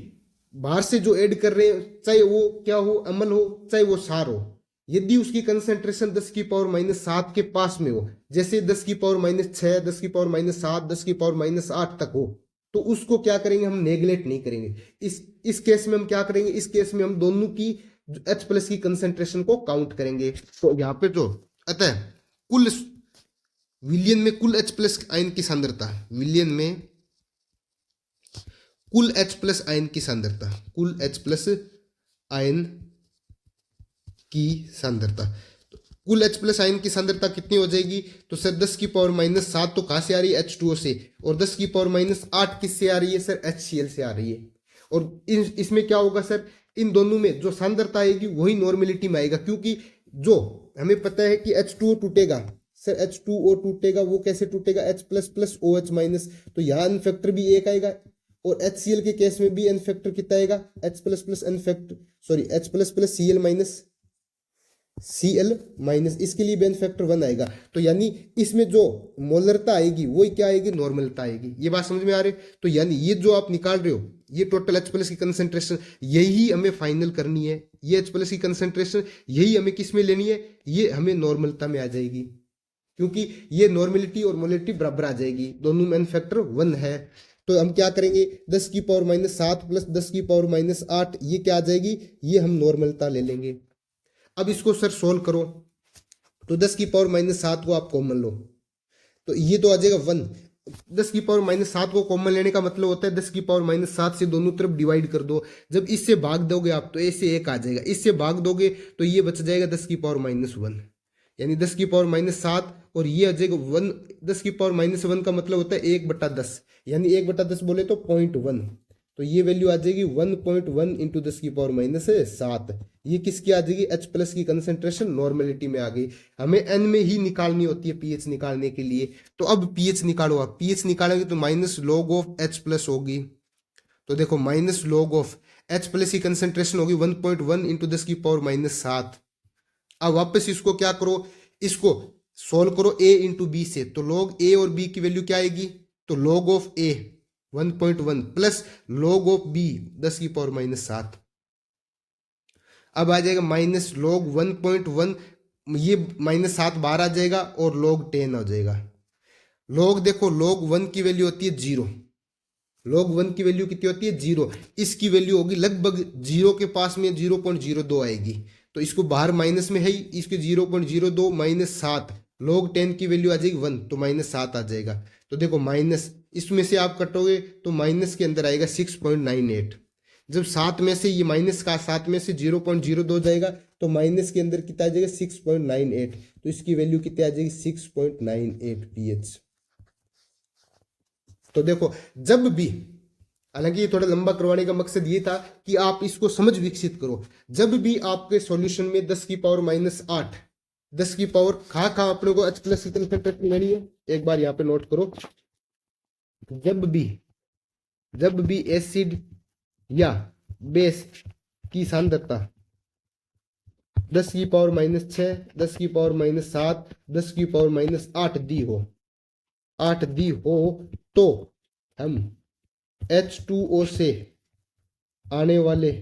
बाहर से जो ऐड कर रहे हैं, चाहे वो क्या हो, अम्ल हो चाहे वो सार हो, यदि उसकी कंसेंट्रेशन 10 की पावर माइनस 7 के पास में हो, जैसे 10 की पावर माइनस 6, 10 की पावर माइनस 7, 10 की पावर माइनस 8 तक हो, तो उसको क्या करेंगे, हम नेगलेक्ट नहीं करेंगे। इस केस में हम क्या करेंगे, इस केस में हम दोनों की H प्लस की कंसेंट्रेशन को काउंट करेंगे। तो यहाँ पे जो अतः कुल विलयन में कुल H प्लस आयन की सांद्रता, विलयन में कुल H प्लस आयन की सांद्रता, कुल H प्लस आयन की सांद्रता, कुल H प्लस आयन की सांद्रता कितनी हो जाएगी? तो सर 10 की पावर माइनस 7 तो कहाँ से आ रही है? H2O से। और 10 की पावर माइनस 8 किससे आ रही है सर? HCl से आ रही है। और इसमें क्या होगा सर? इन दोनों में जो सांद्रता आएगी वही नॉर्मेलिटी में आएगा, क्योंकि जो हमें पता है कि H2O टूटेगा सर, H2O टूटेगा, वो कैसे टूटेगा? H plus plus OH minus, तो यहाँ एन फैक्टर भी एक आएगा। और HCl के केस में भी एन फैक्टर कितना आएगा? H plus plus n factor, sorry H plus plus Cl minus Cl minus, इसके लिए बेन फैक्टर 1 आएगा। तो यानी इसमें जो मोलरता आएगी वही क्या आएगी? नॉर्मलता आएगी। ये बात समझ में आ रही है? तो यानी ये जो आप निकाल रहे हो, ये टोटल H प्लस की कंसेंट्रेशन, यही हमें फाइनल करनी है। ये H प्लस की कंसेंट्रेशन यही हमें किस में लेनी है? ये हमें नॉर्मलता में आ जाएगी, क्योंकि ये नॉर्मेलिटी और मोलरिटी बराबर आ जाएगी, दोनों में फैक्टर 1 है। तो हम क्या करेंगे? 10 की पावर माइनस 7 प्लस 10 की पावर माइनस 8, ये क्या आ जाएगी? ये हम नॉर्मलता ले लेंगे। अब इसको सर सोल्व करो, तो 10 की पावर माइनस 7 को आप कॉमन लो, तो ये तो आ जाएगा 1। 10 की पावर माइनस 7 को कॉमन लेने का मतलब होता है 10 की पावर माइनस 7 से दोनों तरफ डिवाइड कर दो। जब इससे भाग दोगे आप तो ऐसे एक आ जाएगा, इससे भाग दोगे तो ये बच जाएगा 10 की पावर माइनस 1, यानी 10 की पावर माइनस 7, और ये आ जाएगा 1। 10 की पावर माइनस 1 का मतलब होता है 1/10, यानी 1/10 बोले तो 0.1, तो ये वैल्यू आ जाएगी 1.1 इंटू 10 की पावर माइनस 7। ये किसकी आ जाएगी? H प्लस की कंसेंट्रेशन नॉर्मेलिटी में आ गई। हमें N में ही निकालनी होती है pH निकालने के लिए। तो अब pH निकालो आप, pH निकालोगे तो minus log of H plus होगी। तो देखो minus log of H plus की कंसेंट्रेशन होगी 1.1 इंटू 10 की पावर माइनस 7। अब वापस इसको क्या करो? इसको सोल्व करो A इंटू बी से, तो लॉग A और B की वैल्यू क्या आएगी? तो log of A 1.1 plus log of B 10 की पावर माइनस 7। अब आ जाएगा माइनस लॉग 1.1, ये माइनस 7 बाहर आ जाएगा और लॉग 10 हो जाएगा। लॉग देखो, लॉग 1 की वैल्यू होती है 0, लॉग 1 की वैल्यू कितनी होती है? 0। इसकी वैल्यू होगी लगभग 0 के पास में 0.02 आएगी, तो इसको बाहर माइनस में है ही, इसके 0.02 माइनस 7, लॉग 10 की वैल्यू आ जाएगी 1, तो माइनस 7 आ जाएगा। तो देखो माइनस, इसमें से आप कटोगे तो माइनस के अंदर आएगा 6.98। जब 7 में से ये माइनस का 7 में से 0.02 जाएगा तो माइनस के अंदर कितना आ जाएगा? 6.98, तो इसकी वैल्यू कितनी आ जाएगी? 6.98 pH। तो देखो जब भी, हालांकि ये थोड़ा लंबा करवाने का मकसद ये था कि आप इसको समझ विकसित करो, जब भी आपके सॉल्यूशन में 10 की पावर माइनस 8, 10 की पावर कहाँ अपने को H प्लस की कंसेंट्रेशन लेनी है, एक बार यहाँ पे नोट करो। जब भी एसिड या बेस की सांद्रता 10 की पावर माइनस 6, 10 की पावर माइनस 7, 10 की पावर माइनस 8 दी हो, तो हम H2O से आने वाले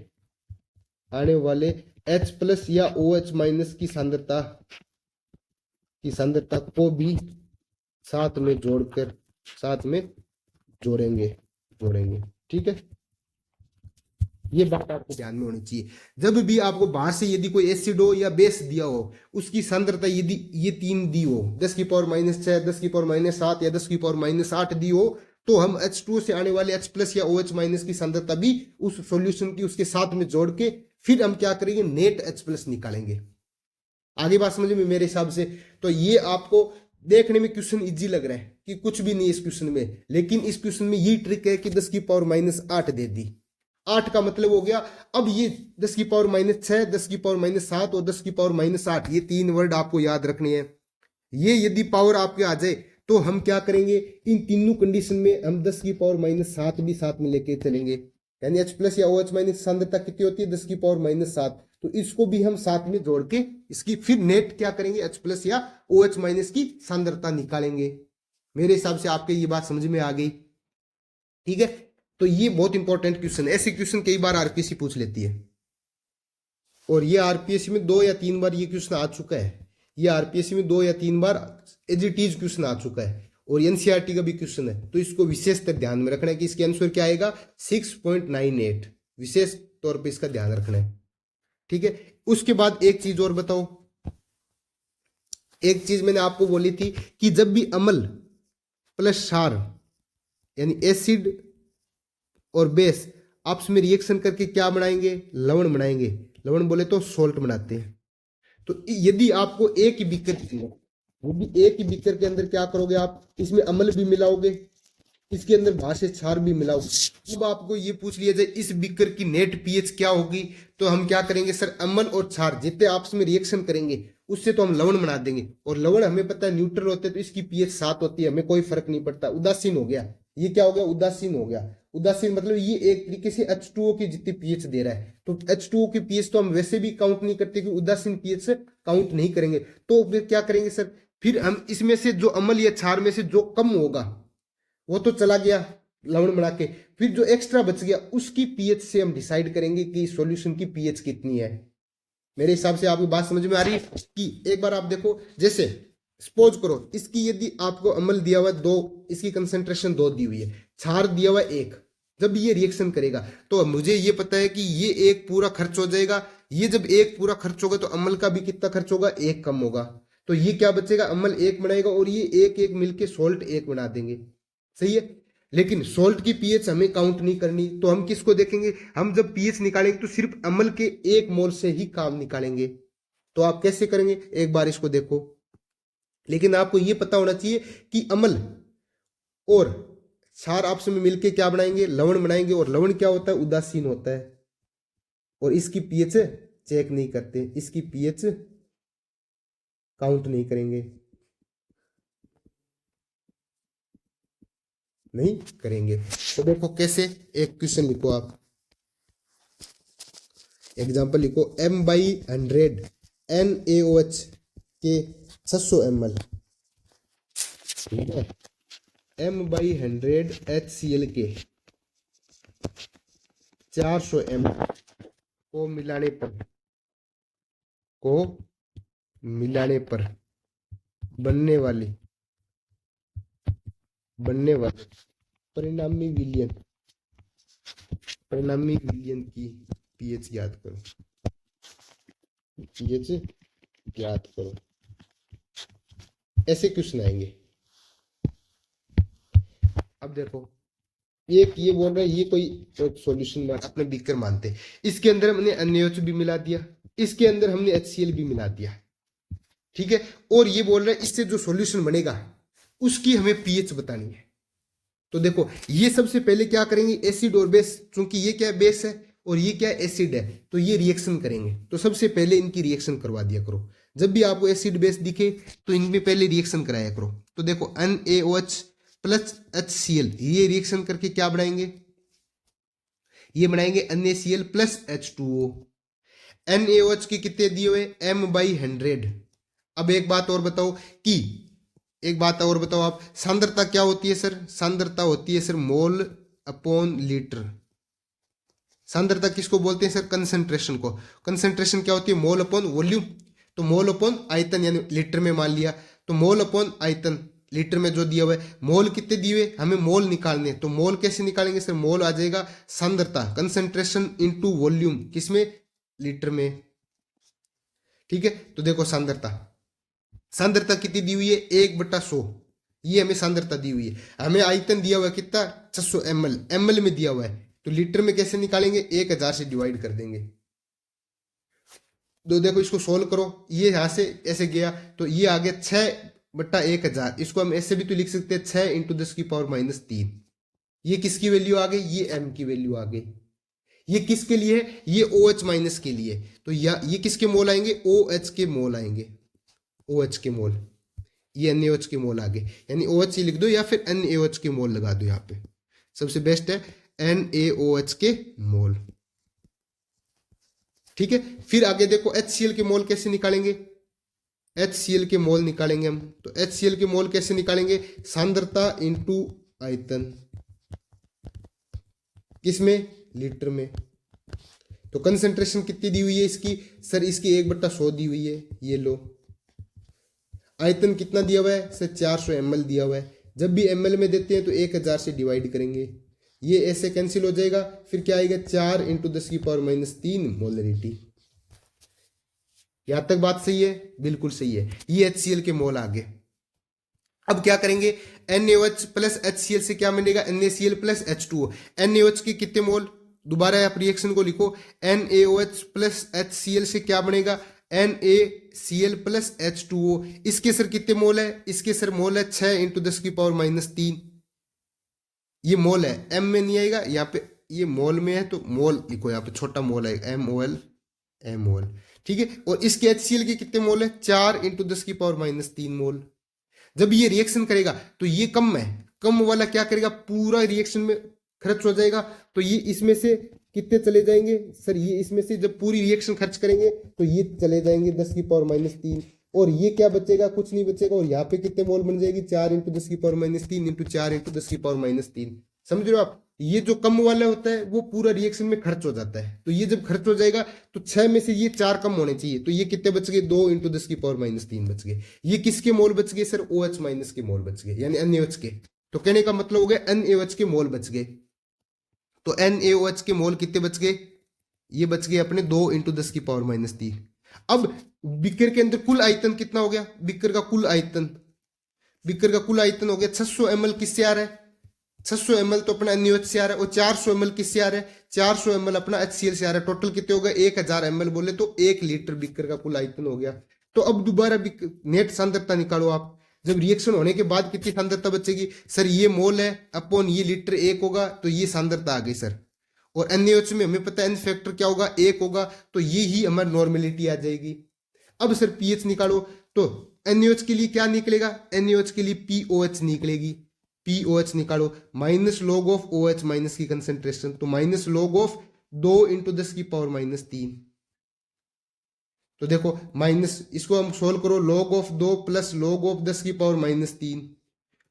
H प्लस या OH माइनस की सांद्रता को भी साथ में जोड़ेंगे। ठीक है, ये बात आपको ध्यान में होनी चाहिए। जब भी आपको बाहर से यदि कोई एसिड हो या बेस दिया हो, उसकी सांद्रता यदि ये 3 दी हो, 10 की पावर माइनस 6, 10 की पावर माइनस 7 या 10 की पावर माइनस 8 दी हो, तो हम H2 से आने वाले H प्लस या OH माइनस की सांद्रता भी उस सॉल्यूशन की उसके साथ में जोड़ के फिर हम क्या करेंगे? नेट H प्लस निकालेंगे। आगे बात समझ में मेरे हिसाब से? तो ये आपको देखने में क्वेश्चन इजी लग रहा है कि कुछ भी नहीं इस क्वेश्चन में, लेकिन इस क्वेश्चन में ये ट्रिक है कि 10 की पावर माइनस 8 दे दी। 8 का मतलब हो गया, अब ये 10 की पावर माइनस 6, 10 की पावर माइनस 7 और 10 की पावर माइनस 8, ये 3 वर्ड आपको याद रखने हैं। ये यदि पावर आपके आ जाए तो हम क्या करेंगे? इन तीनों कंडीशन में हम 10 की पावर माइनस 7 भी साथ में लेके चलेंगे, यानी H प्लस या OH माइनस सांद्रता कितनी होती है? 10 की पावर माइनस 7, तो इसको भी हम साथ में जोड़ के इसकी फिर नेट क्या करेंगे? H प्लस या OH माइनस की सांद्रता निकालेंगे। मेरे हिसाब से आपके ये बात समझ में आ गई? ठीक है, तो ये बहुत इंपॉर्टेंट क्वेश्चन है। ऐसे क्वेश्चन कई बार आरपीएससी पूछ लेती है, और ये आरपीएससी में 2 या 3 बार ये क्वेश्चन आ चुका है। ये आरपीएससी में 2 या 3 बार एज इट इज क्वेश्चन आ चुका है, और एनसीईआरटी का भी क्वेश्चन है, तो इसको विशेषकर ध्यान में रखना है कि इसके आंसर क्या आएगा? 6.98, विशेष तौर पे इसका ध्यान रखना है। ठीक है, उसके बाद एक चीज और बताओ, एक चीज मैंने आपको बोली थी कि जब भी अम्ल प्लस क्षार यानी एसिड और बेस आपस में रिएक्शन करके क्या बनाएंगे, लवण बनाएंगे। लवण बोले तो सोल्ट बनाते हैं। तो यदि आपको एक ही बीकर, वो भी एक ही बीकर के अंदर क्या करोगे आप, इसमें अम्ल भी मिलाओगे, इसके अंदर भाष्य क्षार भी मिलाओगे। अब आपको ये पूछ लिया जाए इस बीकर की नेट पीएच क्या होगी, तो हम क्या करेंगे सर, अम्ल और क्षार जितने आपस में रिएक्शन करेंगे उससे तो हम लवण बना देंगे। और लवण हमें पता है न्यूट्रल होते हैं, तो इसकी पीएच 7 होती है, हमें कोई फर्क नहीं पड़ता। उदासीन हो गया, ये क्या हो गया, उदासीन हो गया। उदासीन मतलब ये एक तरीके से H2O की जितनी पीएच दे रहा है, तो H2O की पीएच तो हम वैसे भी काउंट नहीं करते कि उदासीन पीएच से काउंट नहीं करेंगे। तो फिर क्या करेंगे सर, फिर हम इसमें से जो अम्ल या क्षार में से जो कम होगा वो तो चला गया लवण बना के, फिर जो एक्स्ट्रा बच गया उसकी पीएच से हम डिसाइड करेंगे कि सॉल्यूशन की पीएच कितनी है। मेरे हिसाब से आपकी बात समझ में आ रही है कि एक बार आप देखो, जैसे सपोज करो इसकी यदि आपको अम्ल दिया हुआ 2, इसकी कंसेंट्रेशन 2 दी हुई है, क्षार दिया हुआ 1, जब ये रिएक्शन करेगा तो मुझे ये पता है कि ये एक पूरा खर्च हो जाएगा। ये जब एक पूरा खर्च होगा तो अम्ल का भी कितना खर्च होगा, 1 कम होगा। तो ये क्या बचेगा, अम्ल 1 बनाएगा और ये एक एक मिलके सोल्ट 1 बना देंगे। सही है। लेकिन सोल्ट की पीएच हमें काउंट नहीं करनी, तो हम किसको देखेंगे, हम जब पीएच निकालेंगे तो सिर्फ अम्ल के 1 मोल से ही काम निकालेंगे। तो आप कैसे करेंगे, एक बार इसको देखो। लेकिन आपको यह पता होना चाहिए कि अम्ल और क्षार आपस में मिलके क्या बनाएंगे, लवण बनाएंगे। और लवण क्या होता है, उदासीन होता है। और इसकी पीएच चेक नहीं करते, इसकी पीएच काउंट नहीं करेंगे, नहीं करेंगे। तो देखो कैसे, एक क्वेश्चन लिखो आप, एग्जांपल लिखो, M/100 NaOH के 600 ml, ठीक है, M/100 HCl के 400 ml को मिलाने पर बनने वाले परिणामी विलयन की पीएच ज्ञात करो। ऐसे क्वेश्चन आएंगे। अब देखो, एक ये बोल रहा है, ये कोई सॉल्यूशन अपने बीकर मानते, इसके अंदर हमने NaOH भी मिला दिया, इसके अंदर हमने HCl भी मिला दिया, ठीक है। और ये बोल रहा है इससे जो सॉल्यूशन बनेगा उसकी हमें पीएच बतानी है। तो देखो ये सबसे पहले क्या करेंगे, एसिड और बेस, चूंकि ये क्या है, बेस है और ये क्या है, एसिड है, तो ये रिएक्शन करेंगे। तो सबसे पहले इनकी रिएक्शन करवा दिया करो। जब भी आपको एसिड बेस दिखे तो इनमें पहले रिएक्शन कराया करो। तो देखो NaOH प्लस HCl, ये रिएक्शन करके क्या बनाएंगे, ये बनाएंगे NaCl प्लस H2O। NaOH के कितने दिए हुए, M/100। अब एक बात और बताओ आप, सांद्रता क्या होती है सर, सांद्रता होती है सर मोल अपॉन लीटर। सांद्रता किसको बोलते हैं सर, कंसंट्रेशन को। कंसंट्रेशन क्या होती है, मोल अपॉन वॉल्यूम। तो मोल अपॉन आयतन, यानी लीटर में मान लिया, तो मोल अपॉन आयतन, लीटर में जो दिया हुआ है। मोल कितने दिए हुए, हमें मोल निकालने, तो मोल कैसे निकालेंगे सर, मोल आ जाएगा सांद्रता, कंसंट्रेशन इनटू वॉल्यूम, किसमें, लीटर में, ठीक है। तो देखो सांद्रता कितनी दी हुई है, 1/100, ये हमें सांद्रता दी हुई है। हमें आयतन दिया हुआ है कितना, 600 ml में दिया हुआ है, तो लीटर में कैसे निकालेंगे, 1000 से डिवाइड कर देंगे। तो देखो इसको सोल्व करो, ये यहां से ऐसे गया तो ये आ गया 6/1000। इसको हम ऐसे भी तो लिख सकते हैं 6 × 10⁻³ ये किसकी वैल्यू आ गई, ये m की वैल्यू आ गई। ये किसके लिए है, ये OH माइनस के लिए। तो ये किसके मोल आएंगे, OH के मोल आएंगे, OH के मोल, ये NaOH के मोल आगे, यानी OH लिख दो या फिर NaOH के मोल लगा दो। यहाँ पे सबसे बेस्ट है NaOH के मोल, ठीक है। फिर आगे देखो HCl के मोल कैसे निकालेंगे, HCl के मोल निकालेंगे हम। तो HCl के मोल कैसे निकालेंगे, सांद्रता इनटू आयतन, किसमें, लीटर में। तो कंसंट्रेशन कितनी दी हुई है इसकी, सर इसकी 1/100 दी हुई है, ये लो। आयतन कितना दिया हुआ है सर, 400 ml दिया हुआ है। जब भी ml में देते हैं तो 1000 से डिवाइड करेंगे, ये ऐसे कैंसिल हो जाएगा। फिर क्या आएगा, 4 × 10⁻³ मोलरिटी, यहां तक बात सही है? बिल्कुल सही है। ये HCl के मोल आ गए। अब क्या करेंगे, NaOH प्लस HCl से क्या मिलेगा, NaCl प्लस H2O। NaOH के कितने मोल, दोबारा आप रिएक्शन को लिखो, NaOH प्लस HCl से क्या बनेगा, NaCl प्लस H2O। इसके सर कितने मोल है, इसके सर मोल है 6 × 10⁻³ ये मोल है, एम में नहीं आएगा यहाँ पे, ये मोल में है तो मोल लिखो, यहाँ पे छोटा मोल है MOL MOL, ठीक है। और इसके HCl के कितने मोल है, 4 × 10⁻³ मोल। जब ये रिएक्शन करेगा तो ये कम है, कम वाला क्या करेगा, पूरा रिएक्शन में खर्च हो जाएगा। तो ये इसमें से कितने चले जाएंगे सर, ये इसमें से जब पूरी रिएक्शन खर्च करेंगे तो ये चले जाएंगे 10⁻³ और ये क्या बचेगा, कुछ नहीं बचेगा। और यहाँ पे कितने मोल बन जाएगी, 4 × 10⁻³ × 4 × 10⁻³। समझ रहे हो आप, ये जो कम वाला होता है वो पूरा रिएक्शन में खर्च हो जाता है। तो ये जब खर्च हो जाएगा तो 6 में से ये 4 कम होने चाहिए, तो ये कितने बच गए, 2 × 10⁻³ बच गए। ये किसके मोल बच गए सर, OH माइनस के मोल बच गए, यानी NaOH के। तो कहने का मतलब हो गया NaOH के मोल बच गए। तो NaOH के मोल कितने बच गए, ये बच गए अपने 2 × 10⁻³। अब बीकर के अंदर कुल आयतन कितना हो गया, बीकर का कुल आयतन, बीकर का कुल आयतन हो गया 600 ml। किससे आ रहा है, 600 ml तो अपना NaOH से आ रहा है। और 400 ml किससे आ रहा है, 400 ml अपना HCl से आ रहा है। टोटल कितने हो गए, 1000 ml बोले तो 1 लीटर बीकर का कुल आयतन हो गया। तो अब दोबारा नेट सांद्रता निकालो आप, जब रिएक्शन होने के बाद कितनी सांद्रता बचेगी सर, ये मोल है अपॉन ये लीटर 1 होगा, तो ये सांद्रता आ गई सर। और NaOH में हमें पता है N फैक्टर क्या होगा, 1 होगा, तो ये ही हमारी नॉर्मेलिटी आ जाएगी। अब सर pH निकालो, तो NaOH के लिए क्या निकलेगा, NaOH के लिए POH निकलेगी। POH निकालो, minus log of OH minus की कंसेंट्रेशन, तो माइनस लॉग ऑफ 2 × 10⁻³ तो देखो माइनस, इसको हम सोल्व करो, log of 2 plus log of 10⁻³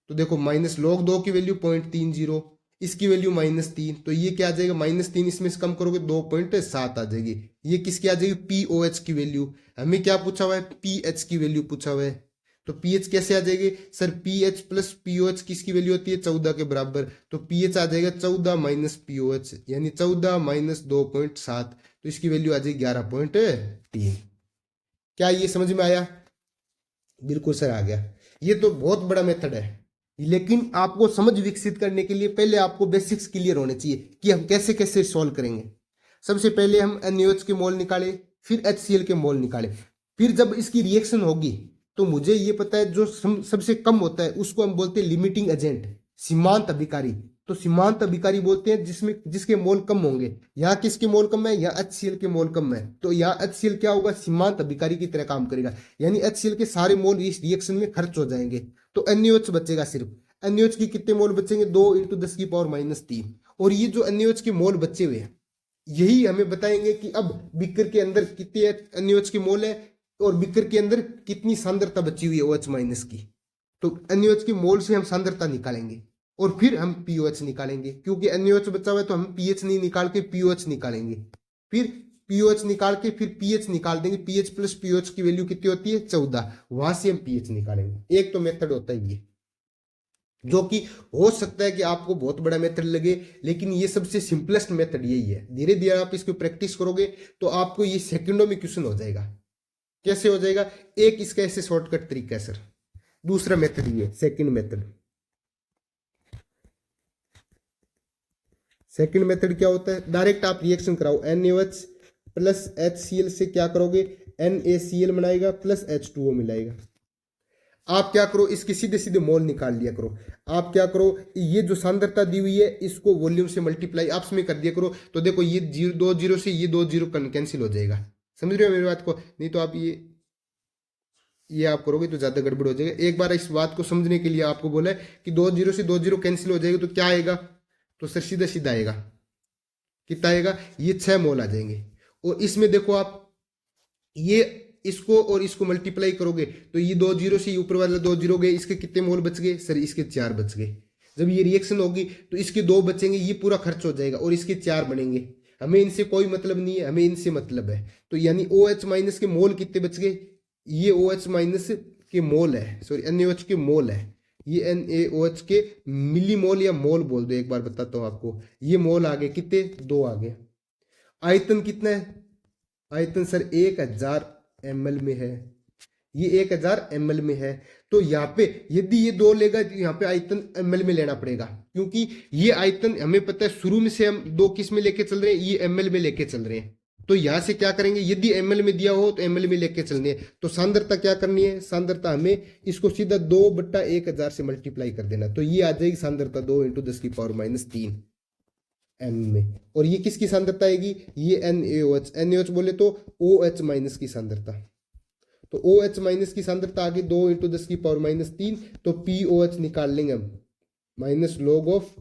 तो देखो माइनस log 2 की वैल्यू 0.30, इसकी वैल्यू -3, तो ये क्या आ जाएगा, -3 इसमें से कम करोगे 2.7 आ जाएगी। ये किसकी आ जाएगी, POH की वैल्यू। हमें क्या पूछा हुआ है, pH की वैल्यू पूछा हुआ है। तो pH कैसे आ जाएगी सर, pH प्लस POH किसकी वैल्यू होती है, 14 के बराबर। तो pH आ जाएगा 14 माइनस POH, यानी 14 माइनस 2.7, तो इसकी वैल्यू आ जाएगी 11.3। क्या ये समझ में आया, बिल्कुल सर आ गया। ये तो बहुत बड़ा मेथड है, लेकिन आपको समझ विकसित करने के लिए पहले आपको बेसिक्स क्लियर होने चाहिए कि हम कैसे कैसे सॉल्व करेंगे। सबसे पहले हम NaOH के मोल निकाले, फिर HCl के मोल निकाले, फिर जब इसकी रिएक्शन होगी तो मुझे ये पता है जो सबसे कम होता है उसको हम बोलते हैं लिमिटिंग एजेंट, सीमांत अभिकारी। तो सीमांत अभिकारी बोलते हैं जिसके मोल कम होंगे। यहाँ किसके मोल कम है, यहाँ HCl के मोल कम है, तो यहाँ HCl क्या होगा, सीमांत अभिकारी की तरह काम करेगा, यानी HCl के सारे मोल इस रिएक्शन में खर्च हो जाएंगे। तो NaOH बचेगा सिर्फ, NaOH की कितने मोल बचेंगे, 2 × 10⁻³ और ये जो NaOH के मोल बचे हुए हैं यही हमें बताएंगे कि अब बीकर के अंदर कितने NaOH के मोल है और बीकर के अंदर कितनी सांद्रता बची हुई है OH माइनस की। तो NaOH के मोल से हम सांद्रता निकालेंगे और फिर हम POH निकालेंगे, क्योंकि NaOH बचा हुआ है तो हम pH नहीं निकाल के POH निकालेंगे, फिर POH निकाल के फिर pH निकाल देंगे। pH प्लस POH की वैल्यू कितनी होती है, 14, वहां से हम pH निकालेंगे। एक तो मेथड होता है ये, जो कि हो सकता है कि आपको बहुत बड़ा मेथड लगे, लेकिन ये सबसे सिंपलेस्ट मेथड यही है। धीरे धीरे आप इसको प्रैक्टिस करोगे तो आपको ये सेकंडों में क्वेश्चन हो जाएगा। कैसे हो जाएगा, एक इसका ऐसे शॉर्टकट तरीका है सर। दूसरा मेथड ये सेकंड मेथड, सेकंड मेथड क्या होता है, डायरेक्ट आप रिएक्शन कराओ, NaOH प्लस HCl से क्या करोगे, NaCl बनाएगा प्लस H2O मिलाएगा। आप क्या करो, इसके सीधे सीधे मोल निकाल लिया करो। आप क्या करो, ये जो सांद्रता दी हुई है इसको वॉल्यूम से मल्टीप्लाई आपस में कर दिया करो। तो देखो ये 2 जीरो से ये 2 जीरो कैंसिल हो जाएगा। समझ रहे हो मेरी बात को, नहीं तो आप ये आप करोगे तो ज्यादा गड़बड़ हो जाएगा। एक बार इस बात को समझने के लिए आपको बोला है कि 2 जीरो से 2 जीरो कैंसिल हो जाएगा, तो क्या आएगा, तो सर सीधा सीधा आएगा, कितना आएगा, ये 6 मोल आ जाएंगे। और इसमें देखो आप ये इसको और इसको मल्टीप्लाई करोगे तो ये 2 जीरो से ऊपर वाला 2 जीरो गए, इसके कितने मोल बच गए सर, इसके 4 बच गए। जब ये रिएक्शन होगी तो इसके 2 बचेंगे, ये पूरा खर्च हो जाएगा और इसके 4 बनेंगे। हमें इनसे कोई मतलब नहीं है, हमें इनसे मतलब है। तो यानी OH माइनस के मोल कितने बच गए, ये OH माइनस के मोल है, सॉरी NaOH के मोल है, ये NaOH के मिलीमोल या मोल बोल दो, एक बार बताता हूं आपको। ये मोल आ गए कितने, 2 आ गए। आयतन कितना है, आयतन सर 1000 ml में है, ये 1000 ml में है। तो यहाँ पे यदि ये 2 लेगा तो यहाँ पे आयतन ml में लेना पड़ेगा, क्योंकि ये आयतन हमें पता है शुरू में से हम 2 किस में लेके चल रहे हैं, ये ml में लेके चल रहे हैं। तो यहां से क्या करेंगे, यदि ml में दिया हो तो ml में लेके चलनी है। तो सांद्रता क्या करनी है, सांद्रता हमें इसको सीधा 2/1000 से मल्टीप्लाई कर देना। तो ये आ जाएगी सांद्रता 2 × 10⁻³ m में। और ये किसकी सांद्रता आएगी, ये NaOH, NaOH बोले तो OH माइनस की सांद्रता। तो OH माइनस की सांद्रता आ गई 2 × 10⁻³ तो POH निकाल लेंगे हम, minus log of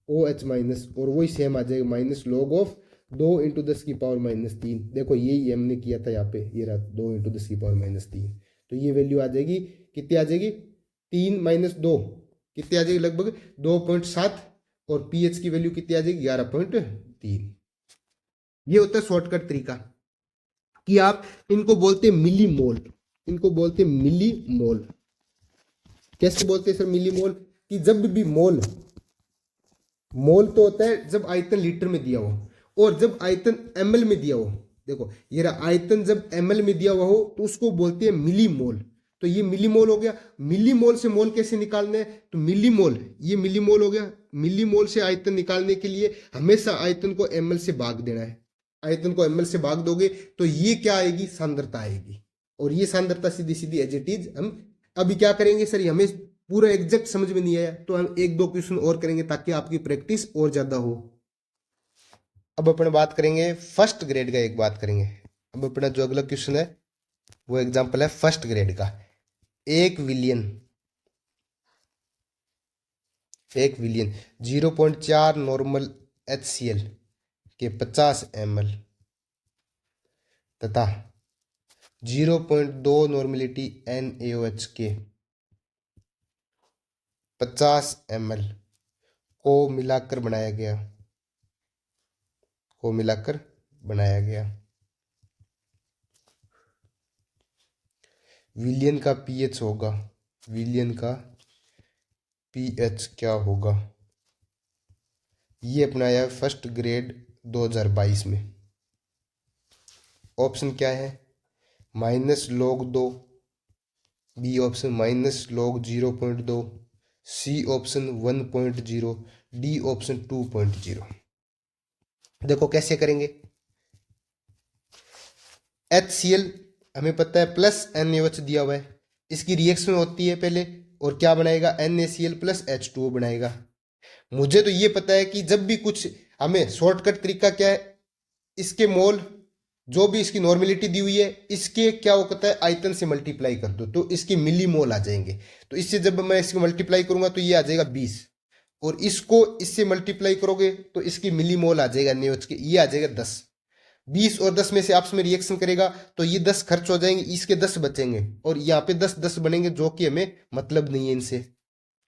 OH minus, और वही सेम आ जाएगा माइनस लॉग ऑफ 2 × 10⁻³ देखो यही हमने किया था यहाँ पे, ये रहा 2 × 10⁻³ तो ये वैल्यू आ जाएगी, कितनी आ जाएगी 3 - 2 कितनी आ जाएगी, लगभग 2.7, और पीएच की वैल्यू कितनी आ जाएगी 11.3। ये होता है शॉर्टकट तरीका कि आप इनको बोलते हैं मिलीमोल, इनको बोलते हैं मिलीमोल। कैसे बोलते हैं सर मिलीमोल, कि जब भी मोल तो होता है जब आयतन लीटर में दिया हो, और जब आयतन ml में दिया हो, देखो ये रहा आयतन जब ml में दिया हुआ हो तो उसको बोलते हैं मिलीमोल। तो ये मिलीमोल हो गया। मिलीमोल से मोल कैसे निकालना है, तो मिलीमोल, ये मिलीमोल हो गया। मिलीमोल से आयतन निकालने के लिए हमेशा आयतन को ml से भाग देना है। आयतन को ml से भाग दोगे तो ये क्या आएगी, सांद्रता आएगी। और ये सांद्रता सीधी सीधी एज इट इज हम अभी क्या करेंगे सर, हमें पूरा एग्जैक्ट समझ में नहीं आया तो हम 1-2 क्वेश्चन और करेंगे ताकि आपकी प्रैक्टिस और ज्यादा हो। अब अपन बात करेंगे फर्स्ट ग्रेड का, एक बात करेंगे। अब अपना जो अगला क्वेश्चन है वो एग्जांपल है फर्स्ट ग्रेड का। 1 विलियन 0.4 नॉर्मल HCl के 50 ml तथा 0.2 नॉर्मलिटी NaOH के 50 ml को मिलाकर बनाया गया। विलियन का पीएच होगा, विलियन का पीएच क्या होगा, ये अपनाया फर्स्ट ग्रेड 2022 में। ऑप्शन क्या है, -log2, B option -log 0.2, C option 1.0, D option 2.0। देखो कैसे करेंगे। HCl हमें पता है प्लस NaOH दिया हुआ है, इसकी रिएक्शन होती है पहले और क्या बनाएगा, NaCl प्लस H2O बनाएगा। मुझे तो ये पता है कि जब भी कुछ हमें शॉर्टकट तरीका क्या है, इसके मोल जो भी इसकी नॉर्मेलिटी दी हुई है इसके क्या होता है आयतन से मल्टीप्लाई कर दो तो इसके मिली मोल आ जाएंगे। तो इससे जब मैं इसको मल्टीप्लाई करूंगा तो ये आ जाएगा 20, और इसको इससे मल्टीप्लाई करोगे तो इसकी मिली मोल आ जाएगा NaOH के, ये आ जाएगा 10। 20 और 10 में से आपस में रिएक्शन करेगा तो ये 10 खर्च हो जाएंगे, इसके 10 बचेंगे और यहाँ पे 10 बनेंगे जो कि हमें मतलब नहीं है इनसे।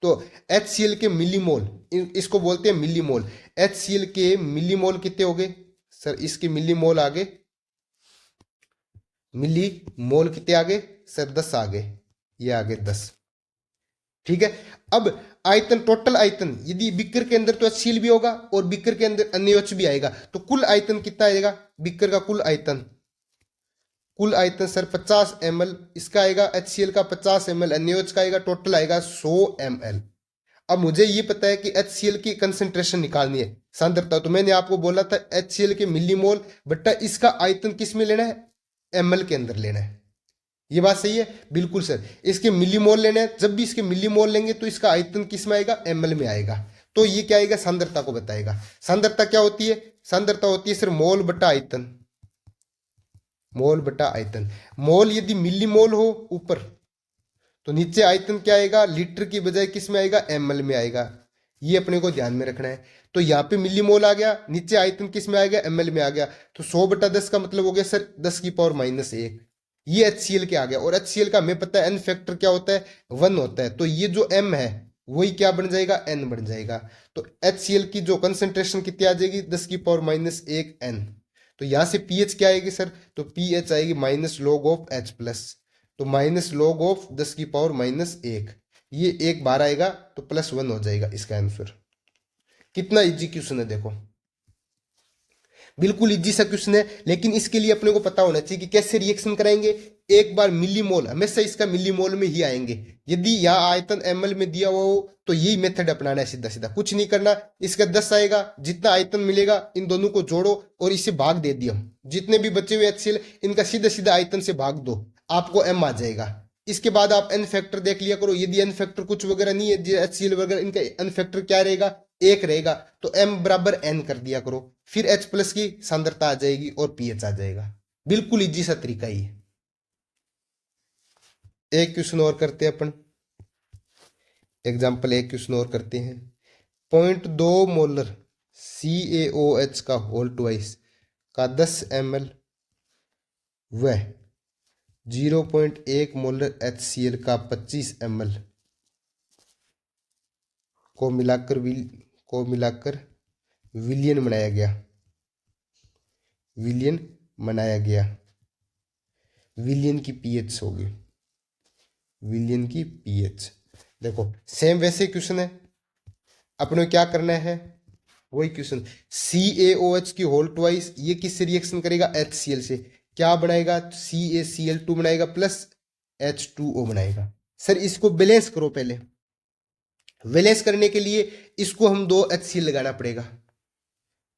तो HCl के मिलीमोल, इसको बोलते हैं मिलीमोल। HCl के मिलीमोल कितने हो गए सर, इसके मिलीमोल आ गए, मिलीमोल कितने आ गए सर, 10 आ गए, ये आ गए 10। ठीक है। अब आयतन, टोटल आयतन, यदि बीकर के अंदर तो HCl भी होगा और बीकर के अंदर NaOH भी आएगा तो कुल आयतन कितना आएगा, बीकर का कुल आयतन सर 50 ml इसका आएगा, HCl का 50 ml, NaOH का आएगा, टोटल आएगा 100 ml। अब मुझे ये पता है कि HCl की कंसंट्रेशन निकालनी है, सांद्रता। तो मैंने आपको बोला था HCl के मिलीमोल बट्टा इसका आयतन किस में लेना है, ml के अंदर लेना है। ये बात सही है, बिल्कुल सर। इसके मिलीमोल लेने हैं, जब भी इसके मिलीमोल लेंगे तो इसका आयतन किस में आएगा, ml में आएगा। तो ये क्या आएगा, सांद्रता को बताएगा। सांद्रता क्या होती है, सांद्रता होती है सर मोल बटा आयतन, मोल बटा आयतन। मोल यदि मिलीमोल हो ऊपर तो नीचे आयतन क्या आएगा, लीटर की बजाय किस में आएगा, ml में आएगा। ये अपने को ध्यान में रखना है। तो यहाँ पे मिलीमोल आ गया, नीचे आयतन किस में आ गया, ml में आ गया। तो 100/10 का मतलब हो गया सर 10⁻⁻1। ये HCl के आ गया, और HCl का हमें पता है n फैक्टर क्या होता है, 1 होता है। तो ये जो m है वही क्या बन जाएगा, n बन जाएगा। तो HCl की जो कंसंट्रेशन कितनी आ जाएगी, 10⁻⁻1 n। तो यहाँ से pH क्या आएगी सर, तो pH आएगी -log ऑफ H प्लस, तो -log ऑफ 10⁻⁻1। ये एक बार आएगा तो +1 हो जाएगा इसका आंसर। कितना इजी क्वेश्चन है देखो, बिल्कुल इजी सा क्वेश्चन है। लेकिन इसके लिए अपने को पता होना चाहिए कि कैसे रिएक्शन कराएंगे, एक बार मिलीमोल, हमेशा इसका मिलीमोल में ही आएंगे। यदि यहाँ आयतन ml में दिया हुआ हो तो यही मेथड अपनाना है, सीधा सीधा कुछ नहीं करना। इसका 10 आएगा, जितना आयतन मिलेगा इन दोनों को जोड़ो और इसे भाग दे दिया। जितने भी बचे हुए HCl इनका सीधा सीधा आयतन से भाग दो, आपको m आ जाएगा। इसके बाद आप n फैक्टर देख लिया करो। यदि n फैक्टर कुछ वगैरह नहीं है HCl वगैरह, इनका n फैक्टर क्या रहेगा, 1 रहेगा, तो m बराबर n कर दिया करो। फिर H प्लस की सांद्रता आ जाएगी और pH आ जाएगा। बिल्कुल इजी सा तरीका ही है। एक क्वेश्चन और करते हैं अपन, एग्जाम्पल एक क्वेश्चन और करते हैं। 0.2 मोलर CaOH का होल ट्वाइस का 10 ml व 0.1 मोलर HCl का 25 ml को मिलाकर विलियन बनाया गया। विलियन की पीएच होगी, विलियन की पीएच। देखो सेम वैसे क्वेश्चन है, अपने क्या करना है, वही क्वेश्चन। CaOH की होल ट्वाइस ये किससे रिएक्शन करेगा, HCl से। क्या बनाएगा, CaCl2 बनाएगा प्लस H2O बनाएगा। सर इसको बैलेंस करो पहले। बैलेंस करने के लिए इसको हम 2 HCl लगाना पड़ेगा।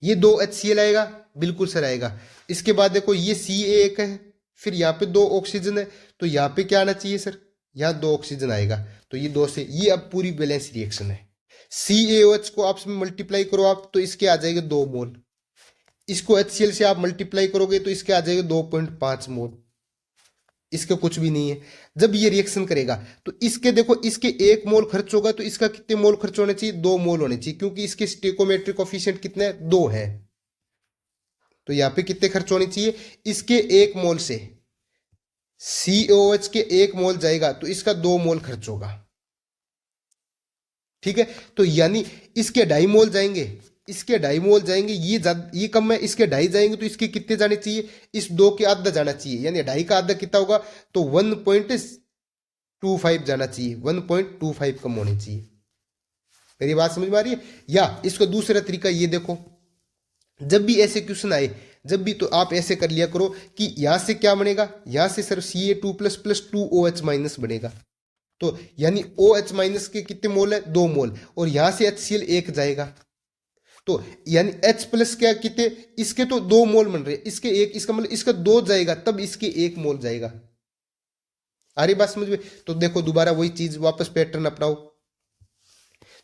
ये 2 HCl आएगा, बिल्कुल सर आएगा। इसके बाद देखो ये Ca1 है, फिर यहाँ पे 2 ऑक्सीजन है, तो यहाँ पे क्या आना चाहिए सर, यहाँ 2 ऑक्सीजन आएगा, तो ये 2 से ये अब पूरी बैलेंस रिएक्शन है। CaOH को आपस में मल्टीप्लाई करो आप, तो इसके आ जाएगा 2 मोल। इसको HCl से आप मल्टीप्लाई करोगे तो इसके आ जाएगा 2.5 मोल। इसका कुछ भी नहीं है। जब ये रिएक्शन करेगा तो इसके देखो, इसके 1 मोल खर्च होगा, तो इसका कितने मोल खर्च होने चाहिए, 2 मोल होने चाहिए, क्योंकि इसके स्टेकोमेट्रिक कोफिशिएंट कितने है, 2 है। तो यहाँ पे कितने खर्च होने चाहिए, इसके 1 मोल से CaOH के 1 मोल जाएगा तो इसका 2 मोल खर्च होगा। ठीक है, तो यानी इसके 2.5 मोल जाएंगे, इसके 2.5 मोल जाएंगे, ये कम है, इसके 2.5 जाएंगे, तो इसके कितने जाने चाहिए, इस 2 के आधा जाना चाहिए, यानी 2.5 का आधा कितना होगा, तो 1.25 जाना चाहिए, 1.25 कम होनी चाहिए। मेरी बात समझ में आ रही है। या इसका दूसरा तरीका ये देखो, जब भी ऐसे क्वेश्चन आए, जब भी, तो आप ऐसे कर लिया करो कि यहां से क्या बनेगा, यहां से sir Ca2 plus plus 2OH minus बनेगा, तो यानी OH माइनस के कितने मोल है, 2 मोल, और यहां से HCl 1 जाएगा, तो यानी H प्लस क्या कितने, इसके तो 2 मोल बन रहे, इसके 1, इसका मतलब इसका 2 जाएगा, तब इसके 1 मोल जाएगा। आ रही बात समझ में। तो देखो दोबारा वही चीज, वापस पैटर्न अपनाओ।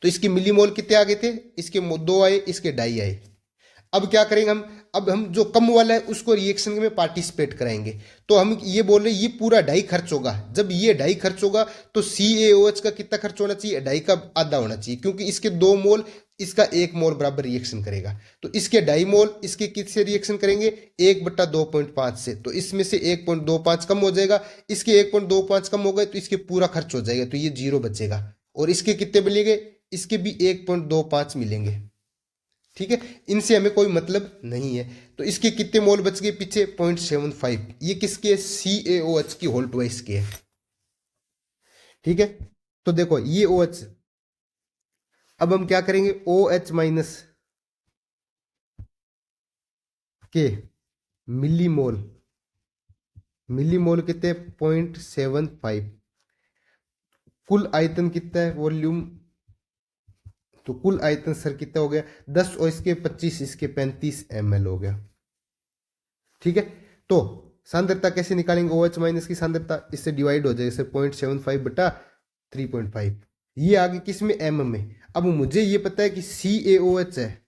तो इसके मिलीमोल कितने आ गए थे, इसके 2 आए, इसके 2.5 आए। अब क्या करेंगे हम, अब हम जो कम वाला है उसको रिएक्शन में पार्टिसिपेट कराएंगे। तो हम ये बोल रहे हैं ये पूरा 2.5 खर्च होगा। जब ये 2.5 खर्च होगा तो CaOH का कितना खर्च होना चाहिए, 2.5 का आधा होना चाहिए, क्योंकि इसके 2 मोल, इसका 1 मोल बराबर रिएक्शन करेगा। तो इसके 2.5 मोल इसके किससे रिएक्शन करेंगे, 1/2.5 से, तो इसमें से 1.25 कम हो जाएगा, इसके 1.25 कम हो गए तो इसके पूरा खर्च हो जाएगा, तो ये 0 बचेगा, और इसके कितने मिलेंगे, इसके भी 1.25 मिलेंगे। ठीक है, इनसे हमें कोई मतलब नहीं है। तो इसके कितने मोल बच गए पीछे, 0.75, ये किसके, CaOH की होल ट्वाइस के है। ठीक है, तो देखो ये OH, अब हम क्या करेंगे, OH माइनस के मिलीमोल कितने, 0.75, कुल आयतन कितना है, वॉल्यूम, तो कुल आयतन सर कितना हो गया, 10 और इसके 25, इसके 35 ml हो गया। ठीक है, तो सांद्रता कैसे निकालेंगे, OH माइनस की सांद्रता इससे डिवाइड हो जाएगी सर, 0.75/3.5, ये आगे किस में, m में। अब मुझे ये पता है कि CaOH है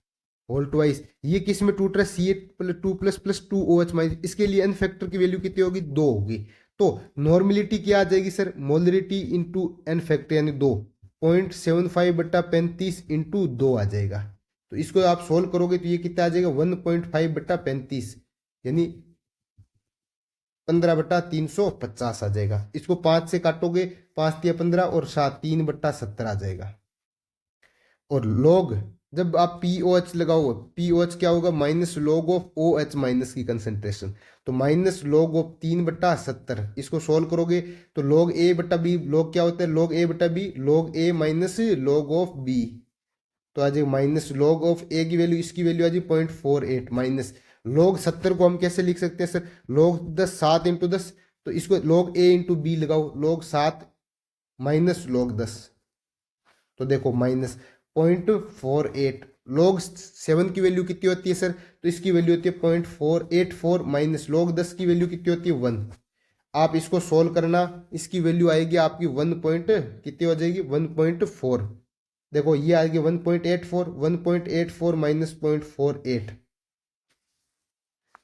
होल ट्वाइस, ये किस में टूट रहा है, Ca2 plus plus 2OH minus, इसके लिए n फैक्टर की वैल्यू कितनी होगी, 2 होगी। तो नॉर्मेलिटी क्या आ जाएगी sir, molarity into n factor यानी 2, 0.75/35 इंटू 2 आ जाएगा। तो इसको आप सोल्व करोगे तो ये कितना आ जाएगा, 1.5/35 यानी 15/350 आ जाएगा। इसको 5 से काटोगे, 5 या 15 और 7, 3/70 आ जाएगा। और लॉग, जब आप POH लगाओ, POH क्या होगा, minus log of OH minus की कंसेंट्रेशन, तो माइनस लॉग ऑफ 3/70, इसको सोल्व करोगे तो log A/B, लॉग क्या होता है, log A/B, log A minus log of B, तो आ जाएगा माइनस log ऑफ A की वैल्यू, इसकी वैल्यू आ जाएगी 0.48 माइनस log 70 को हम कैसे लिख सकते हैं सर, log 10, 7 × 10 तो इसको log a इंटू बी लगाओ, log 7 माइनस log 10, तो देखो माइनस 0.48। log 7 की वैल्यू कितनी होती है सर, तो इसकी वैल्यू होती है 0.484 माइनस log 10 की वैल्यू कितनी होती है 1। आप इसको सोल्व करना, इसकी वैल्यू आएगी आपकी 1 पॉइंट कितनी हो जाएगी 1.4। देखो ये आएगी 1.84, 1.84 माइनस 0.48,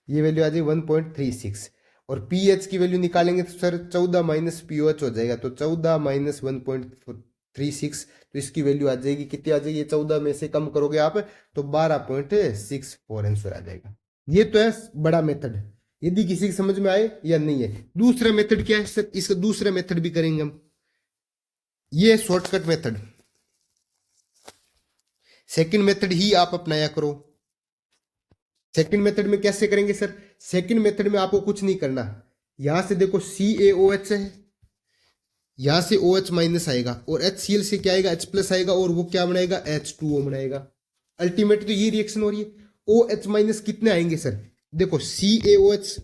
ये वैल्यू आ जाएगी 1.36। और पी एच की वैल्यू निकालेंगे तो sir 14 minus P O H हो जाएगा, तो 14 माइनस 1.36, तो इसकी वैल्यू आ जाएगी कितनी आ जाएगी, 14 में से कम करोगे आप तो 12.64 आंसर आ जाएगा। ये तो है बड़ा मेथड, यदि किसी की समझ में आए या नहीं है। दूसरा मेथड क्या है सर, इसका दूसरा मेथड भी करेंगे हम, ये शॉर्टकट मेथड। सेकंड मेथड ही आप अपनाया करो। सेकंड मेथड में कैसे करेंगे सर, सेकंड मेथड में आपको कुछ नहीं करना, यहां से देखो CaOH है, यहां से OH माइनस आएगा और HCl से क्या आएगा H प्लस आएगा और वो क्या बनाएगा H2O बनाएगा। अल्टीमेट तो ये रिएक्शन हो रही है। OH माइनस कितने आएंगे सर, देखो CaOH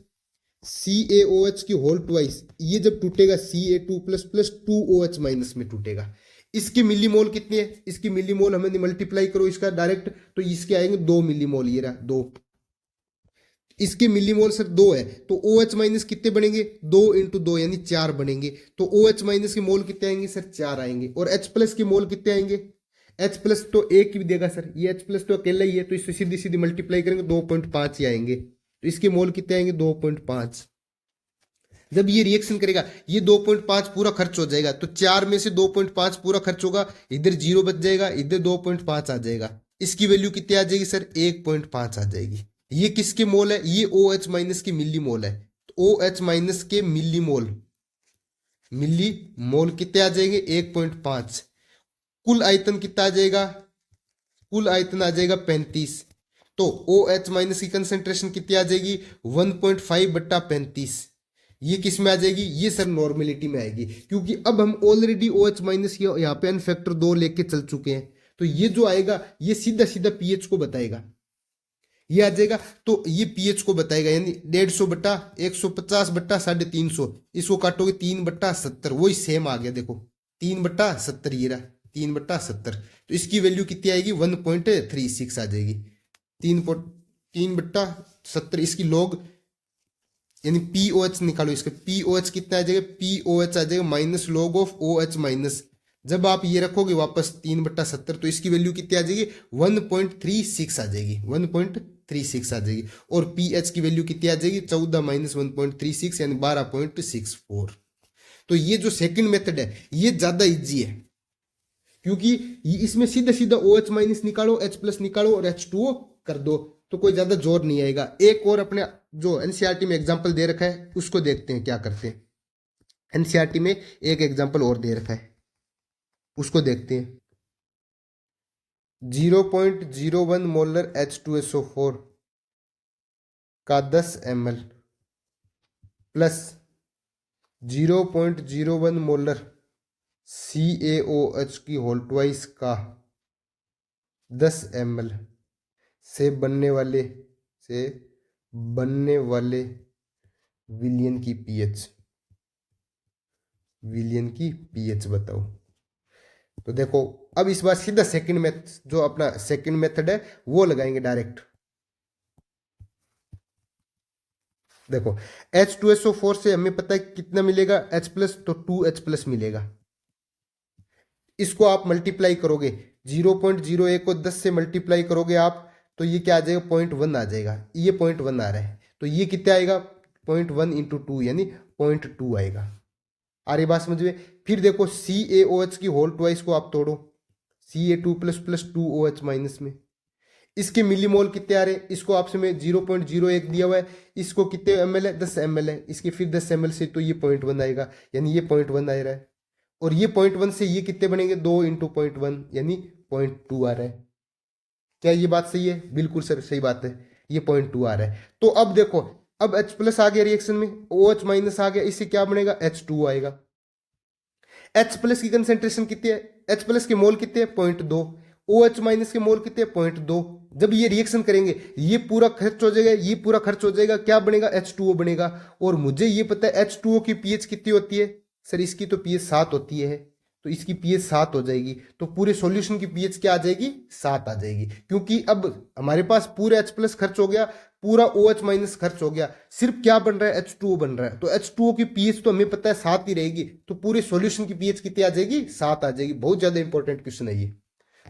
की होल ट्वाइस, ये जब टूटेगा Ca2 plus plus 2OH minus में टूटेगा। इसके मिलीमोल कितने हैं, इसकी मिलीमोल हमें मल्टीप्लाई करो इसका डायरेक्ट, तो इसके आएंगे 2 मिलीमोल, ये रहा 2, इसके मिलीमोल सर 2 है, तो OH माइनस कितने बनेंगे 2 इंटू 2 यानी 4 बनेंगे, तो OH माइनस के मोल कितने आएंगे सर 4 आएंगे। और H प्लस के मोल कितने आएंगे, H प्लस तो एक भी देगा सर, ये H प्लस तो अकेला ही है, तो इससे सीधी सीधी मल्टीप्लाई करेंगे 2.5 ही आएंगे, तो इसके मोल कितने आएंगे 2.5। जब ये रिएक्शन करेगा ये 2.5 पूरा खर्च हो जाएगा, तो 4 में से 2.5 पूरा खर्च होगा, इधर 0 बच जाएगा, इधर 2.5 आ जाएगा, इसकी वैल्यू कितनी आ जाएगी सर 1.5 आ जाएगी। ये किसके मोल है, ये OH माइनस के मिली मोल है, तो OH माइनस के मिली मोल कितने आ जाएंगे 1.5। कुल आयतन कितना आ जाएगा, कुल आयतन आ जाएगा 35, तो OH माइनस की कंसेंट्रेशन कितनी आ जाएगी 1.5 बट्टा 35। ये किस में आ जाएगी, ये सर नॉर्मेलिटी में आएगी, क्योंकि अब हम ऑलरेडी OH माइनस यहाँ पे फैक्टर 2 लेके चल चुके हैं, तो ये जो आएगा ये सीधा सीधा पीएच को बताएगा, ये आ जाएगा, तो ये पीएच को बताएगा, यानी 150 बट्टा 150 बट्टा 350, इसको काटोगे 3 बट्टा 70, वही सेम आ गया, देखो 3 बट्टा 70, ये रहा 3 बट्टा 70, तो इसकी वैल्यू कितनी आएगी 1.36 आ जाएगी। 3 बट्टा 70 इसकी लॉग, यानी POH निकालो, इसका POH कितना आ जाएगा, POH आ जाएगा minus log of OH minus, जब आप ये रखोगे वापस 3 बट्टा 70, तो इसकी वैल्यू कितनी आ जाएगी 1.36 आ जाएगी, 1.36 आ जाएगी। और PH की वैल्यू कितनी आ जाएगी 14 माइनस 1.36 यानी 12.64। तो ये जो सेकंड मेथड है ये ज्यादा इजी है, क्योंकि इसमें सीधा सीधा OH माइनस निकालो, H प्लस निकालो और H2O कर दो, तो कोई ज्यादा जोर नहीं आएगा। एक और अपने जो NCERT में एग्जाम्पल दे रखा है उसको देखते हैं क्या करते हैं। NCERT में एक एग्जाम्पल और दे रखा है, उसको देखते हैं। 0.01 मोलर H2SO4 का 10 ml प्लस 0.01 मोलर CaOH की होल ट्वाइस का 10 ml से बनने वाले विलियन की पीएच बताओ। तो देखो अब इस बार सीधा सेकंड मेथड, जो अपना सेकंड मेथड है वो लगाएंगे डायरेक्ट। देखो H2SO4 से हमें पता है कितना मिलेगा H प्लस, तो 2H प्लस मिलेगा। इसको आप मल्टीप्लाई करोगे 0.01 को 10 से मल्टीप्लाई करोगे आप, तो ये क्या आ जाएगा 0.1 आ जाएगा, ये 0.1 आ रहा है, तो ये कितना आएगा 0.1 इंटू 2 यानी 0.2 आएगा। आ रही बात समझ में। फिर देखो CaOH की होल ट्वाइस को आप तोड़ो Ca2 plus plus 2OH minus में, इसके मिलीमोल कितने आ रहे हैं, इसको आपसे में 0.01 दिया हुआ है, इसको कितने ml है 10 ml है, इसके फिर 10 ml से तो ये 0.1 आएगा, यानी ये 0.1 आ रहा है, और ये 0.1 से ये कितने बनेंगे 2 इंटू 0.1 यानी 0.2 आ रहा है। क्या ये बात सही है, बिल्कुल सर सही बात है, ये 0.2 आ रहा है। तो अब देखो अब H प्लस आ गया रिएक्शन में, OH माइनस आ गया, इससे क्या बनेगा H2 आएगा। H प्लस की कंसेंट्रेशन कितनी है, H प्लस के मोल कितने हैं 0.2, ओ एच माइनस के मोल कितने 0.2। जब ये रिएक्शन करेंगे ये पूरा खर्च हो जाएगा, ये पूरा खर्च हो जाएगा, क्या बनेगा H2O बनेगा। और मुझे ये पता है H2O की पीएच कितनी होती है सर, इसकी तो पीएच 7 होती है, तो इसकी पीएच 7 हो जाएगी, तो पूरे सॉल्यूशन की पीएच क्या आ जाएगी 7 आ जाएगी। क्योंकि अब हमारे पास पूरा H प्लस खर्च हो गया, पूरा OH माइनस खर्च हो गया, सिर्फ क्या बन रहा है H2O बन रहा है, तो H2O की पीएच तो हमें पता है 7 ही रहेगी, तो पूरे सॉल्यूशन की पीएच कितनी आ जाएगी 7 आ जाएगी। बहुत ज्यादा इंपॉर्टेंट क्वेश्चन है ये,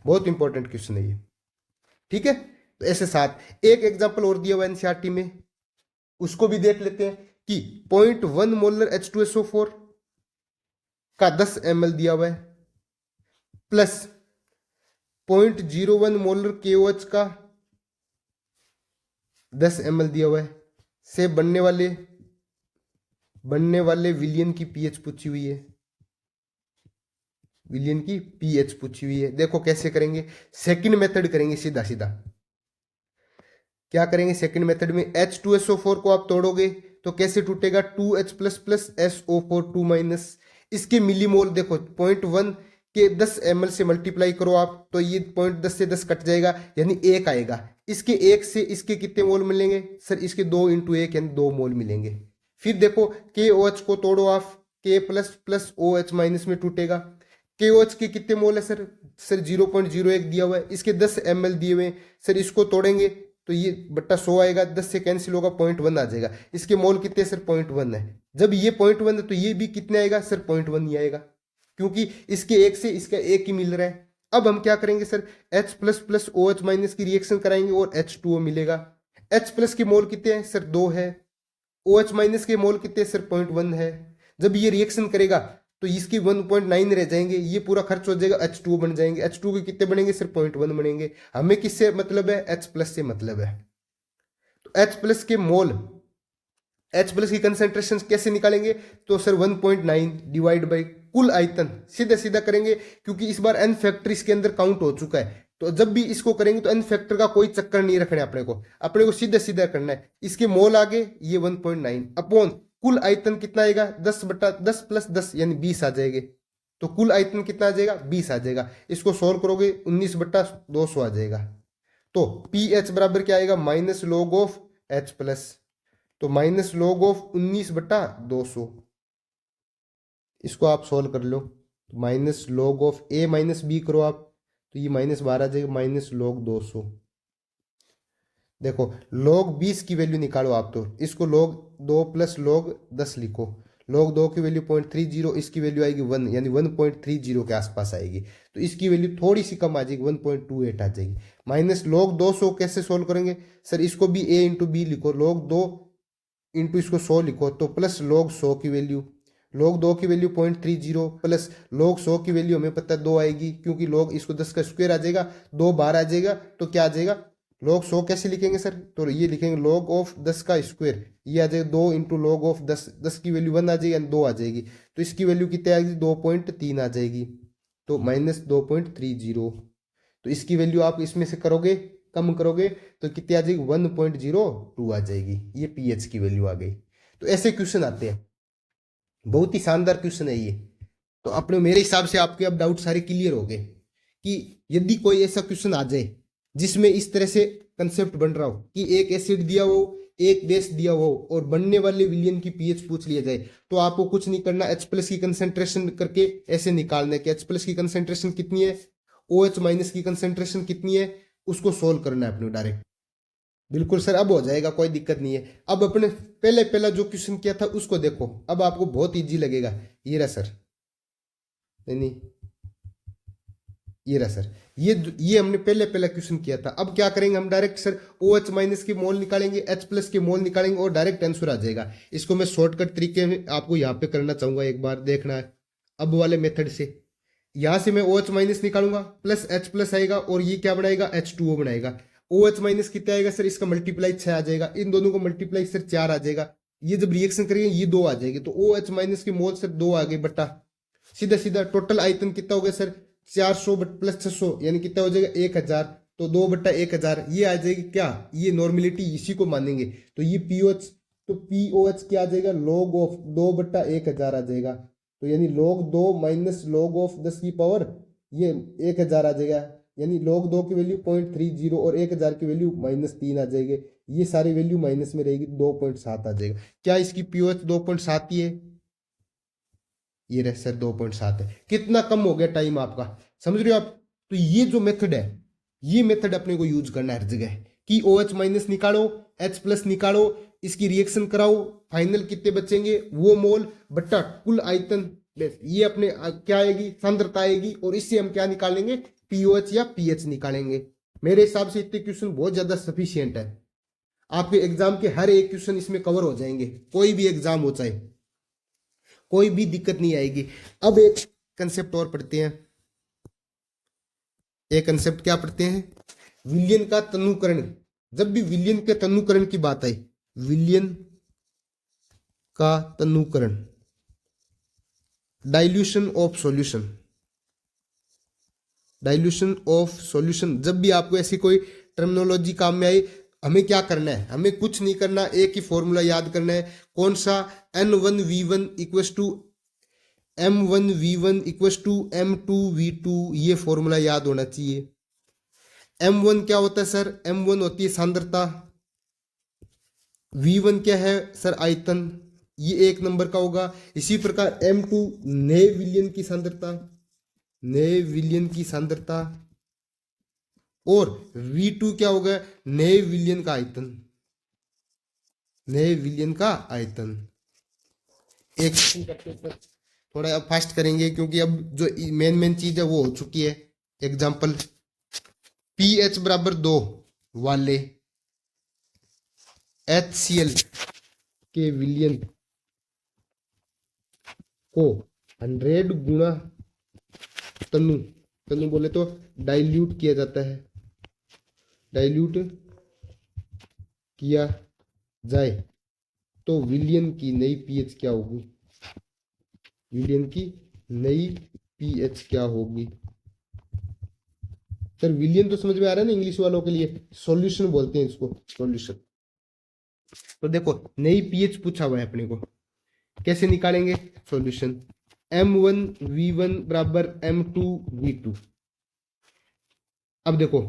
बहुत इंपॉर्टेंट क्वेश्चन है ये, ठीक है। तो ऐसे 7 एक एग्जांपल और दिया हुआ एनसीईआरटी में, उसको भी देख लेते हैं कि 0.1 मोलर H2SO4 का 10 ml दिया हुआ है प्लस 0.01 मोलर KOH का 10 ml दिया हुआ है से बनने वाले विलियन की पीएच पूछी हुई है, विलियन की पीएच पूछी हुई है। देखो कैसे करेंगे, सेकंड मेथड करेंगे सीधा सीधा। क्या करेंगे सेकंड मेथड में, H2SO4 को आप तोड़ोगे तो कैसे टूटेगा 2H plus plus SO4 2 minus, इसके मिलीमोल देखो 0.1 के 10 ml से मल्टीप्लाई करो आप, तो ये 0.10 से 10 कट जाएगा यानी 1 आएगा। इसके 1 से इसके कितने मोल मिलेंगे सर, इसके 2 × 1 यानी 2 मोल मिलेंगे। फिर देखो KOH को तोड़ो आप, K plus plus OH minus में टूटेगा, KOH के कितने मोल है सर, सर 0.01 दिया हुआ है, इसके 10 ml दिए हुए हैं सर, इसको तोड़ेंगे तो ये बट्टा 100 आएगा, 10 से कैंसिल होगा 0.1 आ जाएगा। इसके मोल कितने सर 0.1 है, जब ये 0.1 है तो ये भी कितने आएगा सर 0.1 ही आएगा, क्योंकि इसके 1 से इसका 1 ही मिल रहा है। अब हम क्या करेंगे sir, H plus plus OH minus की रिएक्शन कराएंगे और H2O मिलेगा। H प्लस के मोल कितने हैं सर 2 है, OH माइनस के मोल कितने सर 0.1 है। जब ये रिएक्शन करेगा तो इसकी 1.9 रह जाएंगे, ये पूरा खर्च हो जाएगा, H2O बन जाएंगे। H2O के कितने बनेंगे सर 0.1 बनेंगे। हमें किससे मतलब है, H प्लस से मतलब है। तो H प्लस के मोल, H प्लस की कंसेंट्रेशन कैसे निकालेंगे, तो सर 1.9 डिवाइड बाई कुल आयतन, सीधा सीधा करेंगे क्योंकि इस बार n फैक्टर इसके अंदर काउंट हो चुका है। तो जब भी इसको करेंगे तो n फैक्टर का कोई चक्कर नहीं रखना है अपने को सीधा सीधा करना है। इसके मोल आगे ये 1.9 अपॉन कुल आयतन कितना आएगा 10/10 प्लस 10 यानी 20 आ जाएंगे। तो कुल आयतन कितना आ जाएगा 20 आ जाएगा। इसको सोल्व करोगे 19/200 आ जाएगा। तो पीएच बराबर क्या आएगा minus log of H plus, तो माइनस लॉग ऑफ 19/200, इसको आप सोल्व कर लो। Minus log of A minus B करो आप, तो ये माइनस 12 आ जाएगा, माइनस लॉग 200। देखो लॉग 20 की वैल्यू निकालो आप, तो इसको लॉग 2 प्लस लॉग 10 लिखो। लॉग 2 की वैल्यू 0.30, इसकी वैल्यू आएगी 1 यानी 1.30 के आसपास आएगी। तो इसकी वैल्यू थोड़ी सी कम आ जाएगी 1.28 आ जाएगी। माइनस लॉग 200 कैसे सोल्व करेंगे सर, इसको भी a × b लिखो, लॉग 2 इंटू इसको 100 लिखो, तो प्लस लॉग 100 की वैल्यू, लॉग 2 की वैल्यू 0.30 प्लस लॉग 100 की वैल्यू हमें पता है 2 आएगी, क्योंकि लॉग इसको 10 का स्क्वायर आ जाएगा, 2 बाहर आ जाएगा, तो क्या आ जाएगा लॉग 100 कैसे लिखेंगे सर, तो ये लिखेंगे लॉग ऑफ 10 का स्क्वायर, ये आ जाएगा 2 × लॉग ऑफ 10, 10 की वैल्यू 1 आ जाएगी यानी 2 आ जाएगी, तो इसकी वैल्यू कितनी आएगी 2.3 आ जाएगी, तो माइनस 2.30। तो इसकी वैल्यू आप इसमें से करोगे कम करोगे तो कितनी आ जाएगी 1.02 आ जाएगी, ये पीएच की वैल्यू आ गई। तो ऐसे क्वेश्चन आते हैं, बहुत ही शानदार क्वेश्चन है ये। तो अपने मेरे हिसाब से आपके अब डाउट सारे क्लियर हो गए कि यदि कोई ऐसा क्वेश्चन आ जाए जिसमें इस तरह से कंसेप्ट बन रहा हो कि एक एसिड दिया हो, एक बेस दिया हो और बनने वाले विलियन की पीएच पूछ लिया जाए, तो आपको कुछ नहीं करना, H प्लस की कंसेंट्रेशन करके ऐसे निकालना है कि H प्लस की कंसेंट्रेशन कितनी है, OH माइनस की कंसेंट्रेशन कितनी है, उसको सोल्व करना है अपने डायरेक्ट। बिल्कुल सर अब हो जाएगा, कोई दिक्कत नहीं है। अब अपने पहला जो क्वेश्चन किया था उसको देखो, अब आपको बहुत इजी लगेगा। ये रहा सर, नहीं ये रहा सर, ये हमने पहला क्वेश्चन किया था। अब क्या करेंगे हम डायरेक्ट सर OH माइनस के मोल निकालेंगे, H प्लस के मोल निकालेंगे और डायरेक्ट आंसर आ जाएगा। इसको मैं शॉर्टकट तरीके में आपको यहाँ पे करना चाहूंगा, एक बार देखना है। अब वाले मेथड से यहां से मैं OH माइनस निकालूंगा प्लस H प्लस आएगा और ये क्या बनाएगा H2O बनाएगा। OH माइनस कितना आएगा सर, इसका मल्टीप्लाई 6 आ जाएगा, इन दोनों को मल्टीप्लाई सर 4 आ जाएगा। ये जब रिएक्शन करेंगे ये 2 आ जाएगी, तो OH माइनस के मोल सर 2 आ गए बट्टा सीधा सीधा टोटल आयतन कितना हो गया सर 400 प्लस 600 यानी कितना हो जाएगा 1000, तो 2/1000 ये आ जाएगी क्या, ये नॉर्मेलिटी इसी को मानेंगे। तो ये POH, तो POH क्या आ जाएगा लॉग ऑफ 2/1000 आ जाएगा। तो यानी log 2 माइनस log ऑफ 10 की पावर ये 1000 आ जाएगा। यानी log 2 की वैल्यू 0.30 और 1000 की वैल्यू -3 आ जाएगी। ये सारी वैल्यू माइनस में रहेगी, 2.7 आ जाएगा। क्या इसकी पीओएच 2.7 ही है? ये रहे सर 2.7 है। कितना कम हो गया टाइम आपका, समझ रहे हो आप? तो ये जो मेथड है, ये मेथड अपने को यूज करना है हर जगह कि OH माइनस निकालो, H+ निकालो, इसकी रिएक्शन कराओ, फाइनल कितने बचेंगे वो मोल बट्टा कुल आयतन, बस ये अपने क्या आएगी, सांद्रता आएगी, और इससे हम क्या निकालेंगे, पीओएच या पीएच निकालेंगे। मेरे हिसाब से इतने क्वेश्चन बहुत ज्यादा सफिशियंट है, आपके एग्जाम के हर एक क्वेश्चन इसमें कवर हो जाएंगे, कोई भी एग्जाम हो चाहे, कोई भी दिक्कत नहीं आएगी। अब एक कंसेप्ट और पढ़ते हैं, एक कंसेप्ट क्या पढ़ते हैं, विलयन का तनुकरण। जब भी विलयन के तनुकरण की बात आई, विलयन का तनुकरण, dilution of solution, dilution of solution, जब भी आपको ऐसी कोई टर्मिनोलॉजी काम में आई, हमें क्या करना है, हमें कुछ नहीं करना, एक ही फॉर्मूला याद करना है। कौन सा? N1V1 equals to M1V1 equals to M2V2, ये फॉर्मूला याद होना चाहिए। M1 क्या होता है सर? M1 होती है सांद्रता, V1 क्या है सर? आयतन, ये 1 नंबर का होगा। इसी प्रकार M2 नए विलयन की सांद्रता, नए विलयन की सांद्रता, और V2 क्या होगा? नए विलयन का आयतन, नए विलयन का आयतन। एक थोड़ा अब फास्ट करेंगे क्योंकि अब जो मेन चीज है वो हो चुकी है। एग्जांपल, pH बराबर 2 वाले HCl के विलयन को 100 गुना तनु, तनु बोले तो डाइल्यूट किया जाता है, डाइल्यूट किया जाए तो विलयन की नई पीएच क्या होगी, विलयन की नई पीएच क्या होगी? सर विलयन तो समझ में आ रहा है ना, इंग्लिश वालों के लिए सॉल्यूशन बोलते हैं इसको, सॉल्यूशन। तो देखो नई पीएच पूछा हुआ है अपने को, कैसे निकालेंगे सॉल्यूशन? M1V1 बराबर M2V2। अब देखो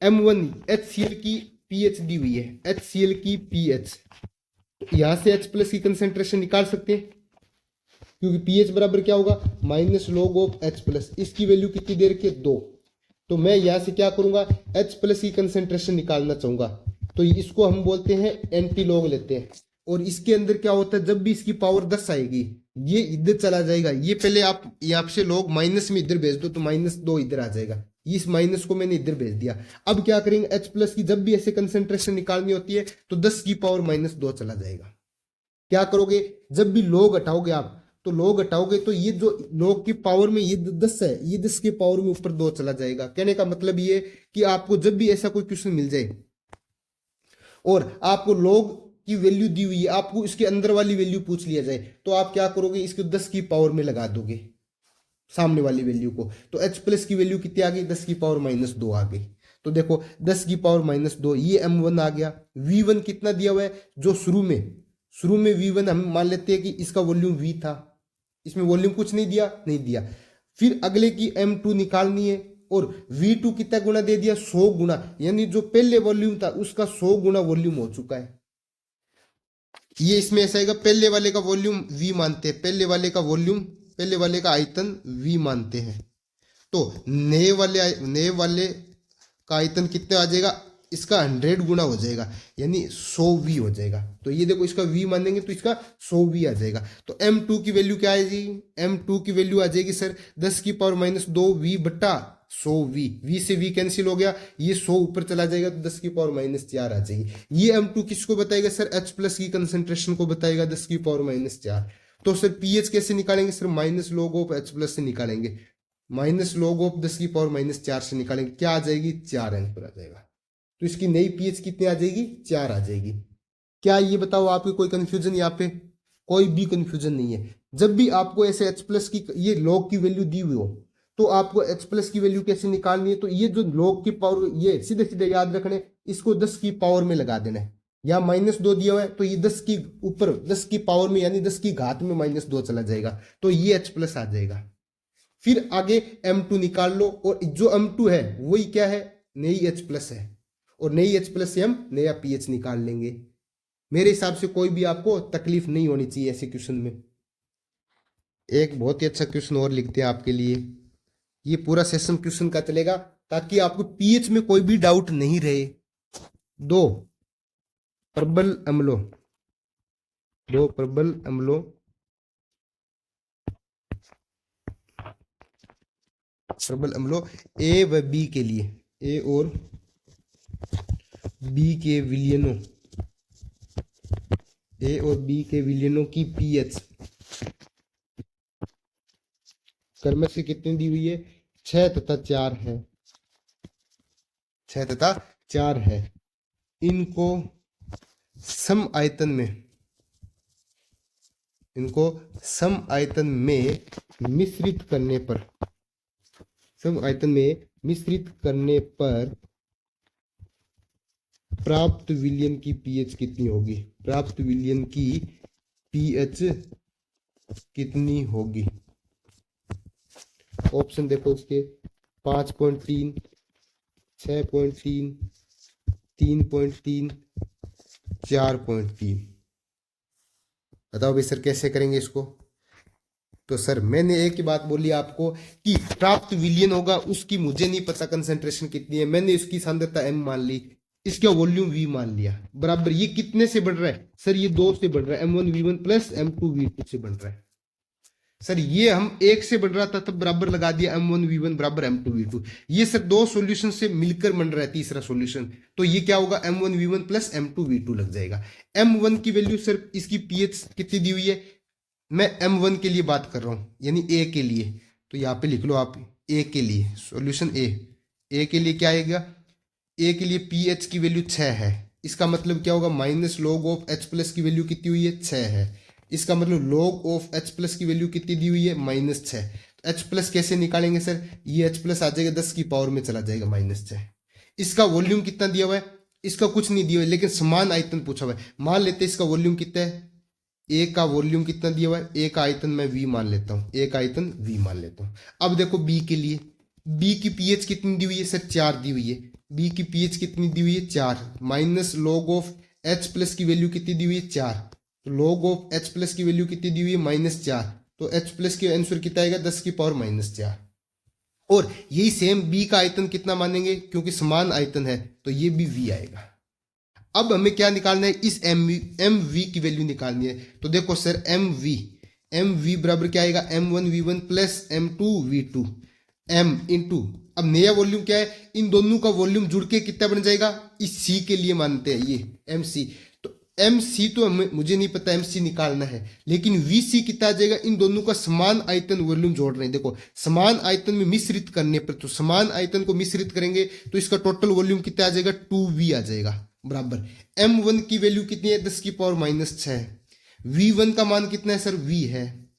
M1 HCl की पीएच दी हुई है, HCl की पीएच, यहां से H+ की कंसेंट्रेशन निकाल सकते हैं क्योंकि पीएच बराबर क्या होगा, -log ऑफ H+। इसकी वैल्यू कितनी दे रखी है? 2। तो मैं यहां से क्या करूंगा, H+ की कंसेंट्रेशन निकालना चाहूंगा, तो इसको हम बोलते हैं एंटी लॉग लेते हैं। और इसके अंदर क्या होता है, जब भी इसकी पावर 10 आएगी ये इधर चला जाएगा, ये पहले आप यहाँ से लोग माइनस में इधर भेज दो तो -2 इधर आ जाएगा, इस माइनस को मैंने इधर भेज दिया। अब क्या करेंगे, H+ की जब भी ऐसे कंसेंट्रेशन निकालनी होती है तो 10 की पावर -2 चला जाएगा। क्या करोगे, जब भी लॉग हटाओगे आप, तो लॉग हटाओगे तो ये जो लॉग की पावर में ये 10 है, ये 10 के पावर में ऊपर 2 चला जाएगा। कहने का मतलब ये कि आपको जब भी ऐसा कोई क्वेश्चन मिल जाए और आपको लॉग की वैल्यू दी हुई है, आपको इसके अंदर वाली वैल्यू पूछ लिया जाए, तो आप क्या करोगे, इसको 10 की पावर में लगा दोगे सामने वाली वैल्यू को। तो H+ की वैल्यू कितनी आ गई, 10 की पावर -2 आ गई। तो देखो 10 की पावर -2, ये M1 आ गया। V1 कितना दिया हुआ है, जो शुरू में V1 हम मान लेते हैं कि इसका वॉल्यूम V था, इसमें वॉल्यूम कुछ नहीं दिया। फिर अगले की M2 निकालनी है और V2 कितना गुना दे दिया, 100 गुना, यानी जो पहले वॉल्यूम था उसका 100 गुना वॉल्यूम हो चुका है। ये इसमें ऐसा आएगा, पहले वाले का वॉल्यूम V मानते हैं, पहले वाले का आयतन V मानते हैं, तो नए वाले का आयतन कितने आ जाएगा, इसका 100 गुना हो जाएगा, यानी 100V हो जाएगा। तो ये देखो इसका V मानेंगे तो इसका 100V आ जाएगा। तो M2 की वैल्यू क्या आएगी, M2 की वैल्यू आ जाएगी सर 10 की पावर -2V बट्टा 100V, V से V कैंसिल हो गया, ये 100 ऊपर चला जाएगा तो 10 की पावर -4 आ जाएगी। ये M2 किसको बताएगा सर, H+ की कंसेंट्रेशन को बताएगा, 10 की पावर -4। तो सर पीएच कैसे निकालेंगे सर, -log ऑफ H+ से निकालेंगे, -log ऑफ 10 की पावर -4 से निकालेंगे, क्या आ जाएगी, 4 आंसर आ जाएगा। तो इसकी नई पीएच कितनी आ जाएगी, 4 आ जाएगी। क्या ये बताओ आपको कोई कंफ्यूजन, यहाँ पे कोई भी कंफ्यूजन नहीं है। जब भी आपको ऐसे H+ की ये log की वैल्यू दी हुई हो तो आपको H+ की वैल्यू कैसे निकालनी है, तो ये जो log की पावर, ये सीधे सीधे याद रखने, इसको 10 की पावर में लगा देना है। यहाँ -2 दिया हुआ है तो ये 10 की ऊपर 10 की पावर में यानी 10 की घात में -2 चला जाएगा, तो ये H+ आ जाएगा। फिर आगे M2 निकाल लो, और जो M2 है वही क्या है, नई H प्लस है, और नई H प्लस से हम नया pH निकाल लेंगे। मेरे हिसाब से कोई भी आपको तकलीफ नहीं होनी चाहिए ऐसे क्वेश्चन में। एक बहुत ही अच्छा क्वेश्चन और लिखते हैं आपके लिए, ये पूरा सेशन क्वेश्चन का चलेगा ताकि आपको पीएच में कोई भी डाउट नहीं रहे। दो प्रबल अम्लों ए व बी के लिए, ए और बी के विलयनों की पीएच क्रम से कितनी दी हुई है, 6 तथा 4 है, 6 तथा 4 है। इनको सम आयतन में मिश्रित करने पर प्राप्त विलयन की पीएच कितनी होगी, ऑप्शन देखो इसके, 5.3, 6.3, 3.3, 4.3। बताओ भाई सर कैसे करेंगे इसको। तो सर मैंने एक ही बात बोली आपको कि प्राप्त विलयन होगा, उसकी मुझे नहीं पता कंसेंट्रेशन कितनी है, मैंने इसकी सांद्रता m मान ली, इसका वॉल्यूम v मान लिया, बराबर ये कितने से बढ़ रहा है सर, ये 2 से बढ़ रहा है, m1v1 प्लस m2v2 से बढ़ रहा है। सर ये हम 1 से बढ़ रहा था तब बराबर लगा दिया m1v1 बराबर m2v2, ये सर 2 सॉल्यूशन से मिलकर बन रहा है तीसरा सॉल्यूशन, तो ये क्या होगा m1v1 प्लस m2v2 लग जाएगा। m1 की वैल्यू सर इसकी pH कितनी दी हुई है, मैं m1 के लिए बात कर रहा हूं यानी a के लिए, तो यहाँ पे लिख लो आप a के लिए सॉल्यूशन a के लिए क्या आएगा, a के लिए pH की वैल्यू 6 है, इसका मतलब क्या होगा minus log of H plus की वैल्यू कितनी हुई है 6 है, इसका मतलब लॉग ऑफ H प्लस की वैल्यू कितनी दी हुई है -6। तो H प्लस कैसे निकालेंगे सर, ये H प्लस आ जाएगा 10 की पावर में चला जाएगा -6। इसका वॉल्यूम कितना दिया हुआ है, इसका कुछ नहीं दिया हुआ है, लेकिन समान आयतन पूछा हुआ है। मान लेते हैं इसका वॉल्यूम कितना है, ए का वॉल्यूम कितना दिया हुआ है, ए का आयतन मैं V मान लेता हूँ, ए का आयतन V मान लेता हूँ। अब देखो बी के लिए, बी की पीएच कितनी दी हुई है सर, 4 दी हुई है, बी की पीएच कितनी दी हुई है 4, minus log of H plus की वैल्यू कितनी दी हुई है 4, तो लॉग ऑफ H प्लस की वैल्यू कितनी दी हुई है -4, तो H प्लस की आंसर कितना आएगा 10 की पावर -4। और यही सेम बी का आयतन कितना मानेंगे, क्योंकि समान आयतन है तो ये भी V आएगा। अब हमें क्या निकालना है, इस mv की वैल्यू निकालनी है। तो देखो सर mv बराबर क्या आएगा, m1v1 plus m2v2 m into, अब नया वॉल्यूम क्या है, इन दोनों का वॉल्यूम जुड़ के कितना बन जाएगा, इस c के लिए मानते हैं ये mc, तो mc तो मुझे नहीं पता mc निकालना है, लेकिन vc कितना आ जाएगा, इन दोनों का समान आयतन वॉल्यूम जोड़ रहे हैं। देखो समान आयतन में मिश्रित करने पर, तो समान आयतन को मिश्रित करेंगे तो इसका टोटल वॉल्यूम कितना आ जाएगा 2v आ जाएगा, बराबर m1 की वैल्यू कितनी है 10 की पावर -6, v1 का मान कितना है सर v है,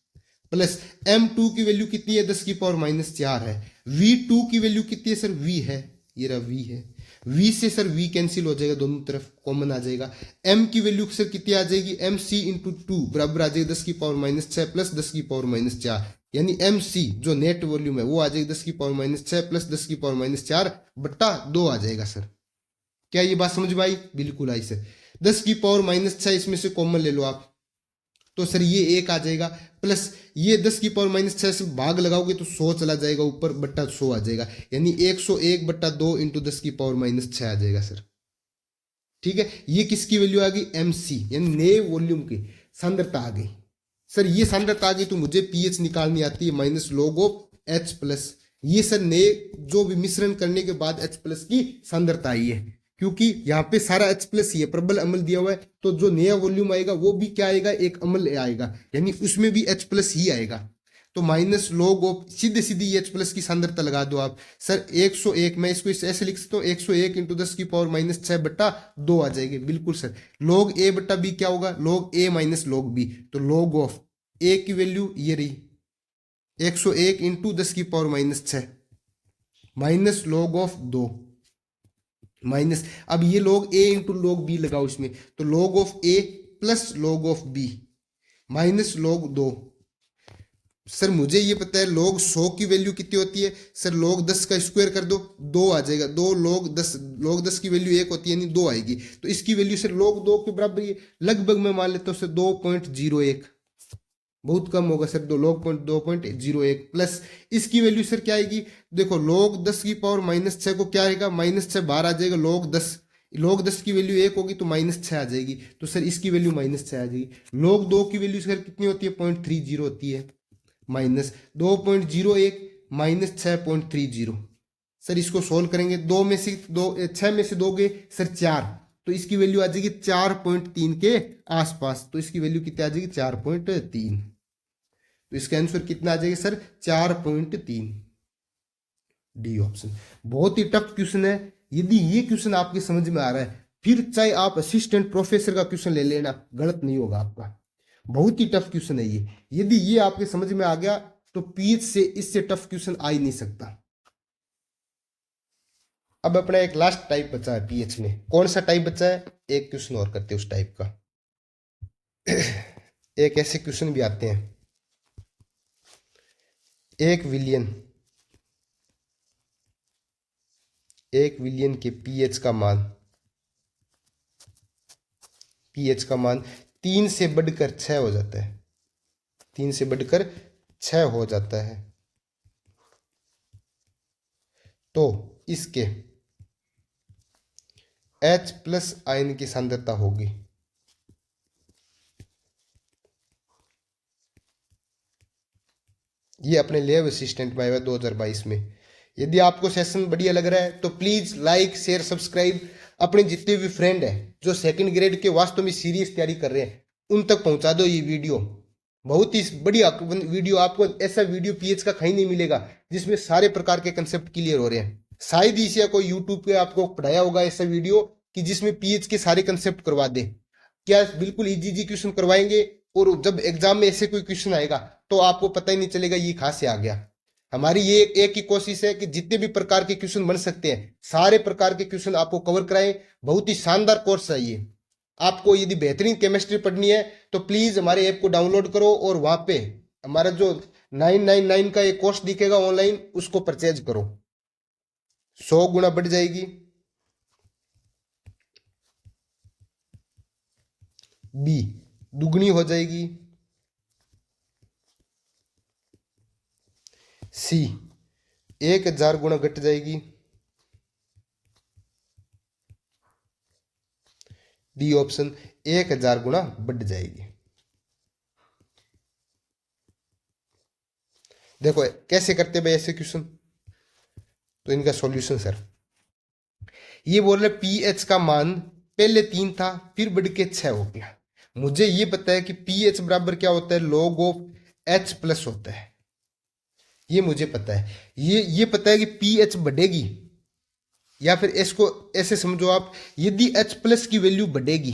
प्लस m2 की वैल्यू कितनी है 10 की पावर -4 है, v2 की वैल्यू कितनी है सर v है, ये रहा v है, v से सर v कैंसिल हो जाएगा, दोनों तरफ कॉमन आ जाएगा, m की वैल्यू सर कितनी आ जाएगी mc इंटू 2 बराबर आ जाएगी 10 की पावर -6 प्लस 10 की पावर -4, यानी mc जो नेट वॉल्यूम है वो आ जाएगी 10 की पावर -6 प्लस 10 की पावर -4 बट्टा 2 आ जाएगा सर। क्या ये बात समझ में आई, बिल्कुल आई सर। 10 की पावर -6 इसमें से कॉमन ले लो आप, तो सर ये 1 आ जाएगा, प्लस ये 10 की पावर -6 से भाग लगाओगे तो 100 चला जाएगा ऊपर, बट्टा 100 आ जाएगा, यानी 101 बट्टा 2 इंटू 10 की पावर -6 आ जाएगा सर। ठीक है, ये किसकी वैल्यू आ गई mc, यानी नए वॉल्यूम की सांद्रता आ गई। सर ये सांद्रता आ गई तो मुझे pH निकालनी आती है minus log of H plus, ये सर नए जो भी मिश्रण करने के बाद H प्लस की सांद्रता आई है, क्योंकि यहाँ पे सारा H प्लस ही है, प्रबल अम्ल दिया हुआ है, तो जो नया वॉल्यूम आएगा वो भी क्या आएगा, एक अम्ल आएगा, यानी उसमें भी H प्लस ही आएगा, तो माइनस लॉग ऑफ सीधे सीधी H प्लस की सांद्रता लगा दो आप सर 101, मैं इसको ऐसे लिख सकता हूँ 101 इंटू 10 की पावर -6 बट्टा 2 आ जाएगी, बिल्कुल सर। लॉग ए बट्टा बी क्या होगा, log A minus log B, तो लॉग ऑफ ए की वैल्यू ये रही 101 इंटू 10 की power -6 minus log of 2 minus, अब ये log A into log B लगाओ इसमें, तो log of A plus log of B minus log 2 sir मुझे ये पता है log 100 की वैल्यू कितनी होती है। सर log 10 का स्क्वायर कर दो, 2 आ जाएगा। 2 log 10 की वैल्यू 1 होती है, यानी 2 आएगी। तो इसकी वैल्यू सर log 2 के बराबर ये लगभग मैं मान लेता हूँ सर 2.01, बहुत कम होगा सर। 2.01 प्लस इसकी वैल्यू सर क्या आएगी, देखो log 10 की पावर -6 को क्या आएगा, -6 बाहर आ जाएगा। log 10 की वैल्यू 1 होगी तो -6 आ जाएगी, तो सर इसकी वैल्यू -6 आ जाएगी। log 2 की वैल्यू सर कितनी होती है, 0.30 होती है। -2.01 -6.30, सर इसको सोल्व करेंगे। 6 में से दोगे सर 4, तो इसकी वैल्यू आ जाएगी 4.3 के आसपास। तो इसकी वैल्यू कितनी आ जाएगी, 4.3। तो इसका आंसर कितना आ जाएगा सर, 4.3। D option. बहुत ही टफ क्वेश्चन है। यदि ये क्वेश्चन आपके समझ में आ रहा है, फिर चाहे आप असिस्टेंट प्रोफेसर का क्वेश्चन ले लेना, गलत नहीं होगा आपका। बहुत ही टफ क्वेश्चन है ये। यदि ये आपके समझ में आ गया तो पीएच से इससे टफ क्वेश्चन आ ही नहीं सकता। अब अपना एक लास्ट टाइप बचा है पीएच में। कौन सा टाइप बचा है, एक क्वेश्चन और करते हैं उस टाइप का। एक ऐसे क्वेश्चन भी आते हैं, 1 विलियन के पीएच का मान 3 से बढ़कर 6 हो जाता है। 3 से बढ़कर 6 हो जाता है, तो इसके H+ आयन की सांद्रता होगी। ये अपने लैब असिस्टेंट में आया 2022 में। यदि आपको सेशन बढ़िया लग रहा है तो प्लीज लाइक शेयर सब्सक्राइब, अपने जितने भी फ्रेंड है जो सेकंड ग्रेड के वास्तव में सीरियस तैयारी कर रहे हैं उन तक पहुंचा दो ये वीडियो। बहुत ही बढ़िया वीडियो, आपको ऐसा वीडियो पीएच का कहीं नहीं मिलेगा जिसमें सारे प्रकार के कंसेप्ट क्लियर हो रहे हैं। शायद ही इसे कोई यूट्यूब पे आपको पढ़ाया होगा ऐसा वीडियो कि जिसमें पीएच के सारे कंसेप्ट करवा दे। क्या बिल्कुल इजी क्वेश्चन करवाएंगे, और जब एग्जाम में ऐसे कोई क्वेश्चन आएगा तो आपको पता ही नहीं चलेगा ये कहां से आ गया। हमारी ये एक ही कोशिश है कि जितने भी प्रकार के क्वेश्चन बन सकते हैं सारे प्रकार के क्वेश्चन आपको कवर कराएं। बहुत ही शानदार कोर्स है ये। आपको यदि बेहतरीन केमिस्ट्री पढ़नी है तो प्लीज हमारे ऐप को डाउनलोड करो, और वहां पे हमारा जो 999 का एक कोर्स दिखेगा ऑनलाइन, उसको परचेज करो। 100 गुना बढ़ जाएगी। बी दुगनी हो जाएगी। सी 1000 गुना घट जाएगी। डी ऑप्शन 1000 गुना बढ़ जाएगी। देखो कैसे करते भाई ऐसे क्वेश्चन, तो इनका सॉल्यूशन सर ये बोल रहे पीएच का मान पहले 3 था फिर बढ़ के 6 हो गया। मुझे ये पता है कि पीएच बराबर क्या होता है, log ऑफ H+ होता है। ये मुझे पता है। ये पता है कि पीएच बढ़ेगी, या फिर इसको ऐसे समझो आप, यदि H+ की वैल्यू बढ़ेगी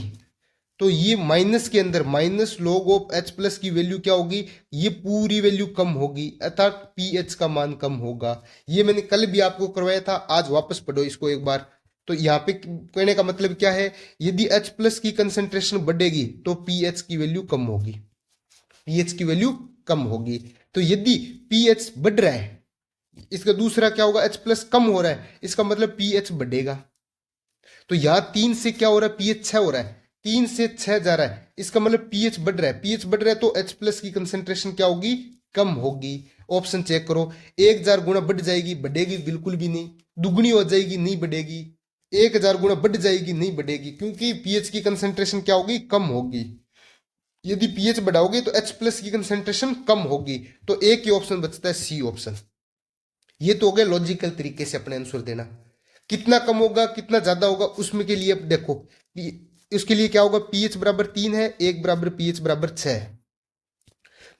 तो ये माइनस के अंदर -log ऑफ H+ की वैल्यू क्या होगी, ये पूरी वैल्यू कम होगी, अर्थात पीएच का मान कम होगा। ये मैंने कल भी आपको करवाया था, आज वापस पढ़ो इसको एक बार। तो यहाँ पे कहने का मतलब क्या है, यदि H+ की कंसेंट्रेशन बढ़ेगी तो पीएच की वैल्यू कम होगी। पीएच की वैल्यू कम होगी। तो यदि पीएच बढ़ रहा है, इसका दूसरा क्या होगा, H+ कम हो रहा है, इसका मतलब पीएच बढ़ेगा। तो यहां 3 से क्या हो रहा है, पीएच 6 हो रहा है, 3 से 6 जा रहा है, इसका मतलब पीएच बढ़ रहा है। पीएच बढ़ रहा है तो H+ की कंसेंट्रेशन क्या होगी, कम होगी। ऑप्शन चेक करो, 1000 गुना बढ़ जाएगी, बढ़ेगी बिल्कुल भी नहीं। दुगनी हो जाएगी, नहीं बढ़ेगी। 1000 गुना बढ़ जाएगी, नहीं बढ़ेगी, क्योंकि पीएच की कंसेंट्रेशन क्या होगी, कम होगी। यदि पीएच बढ़ाओगे तो H+ की कंसेंट्रेशन कम होगी। तो एक ही ऑप्शन बचता है, सी ऑप्शन। ये तो हो गया लॉजिकल तरीके से अपने आंसर देना। कितना कम होगा कितना ज्यादा होगा उसमें के लिए अब देखो, इसके लिए क्या होगा, पीएच बराबर 3 है, 1 बराबर पीएच बराबर 6 है,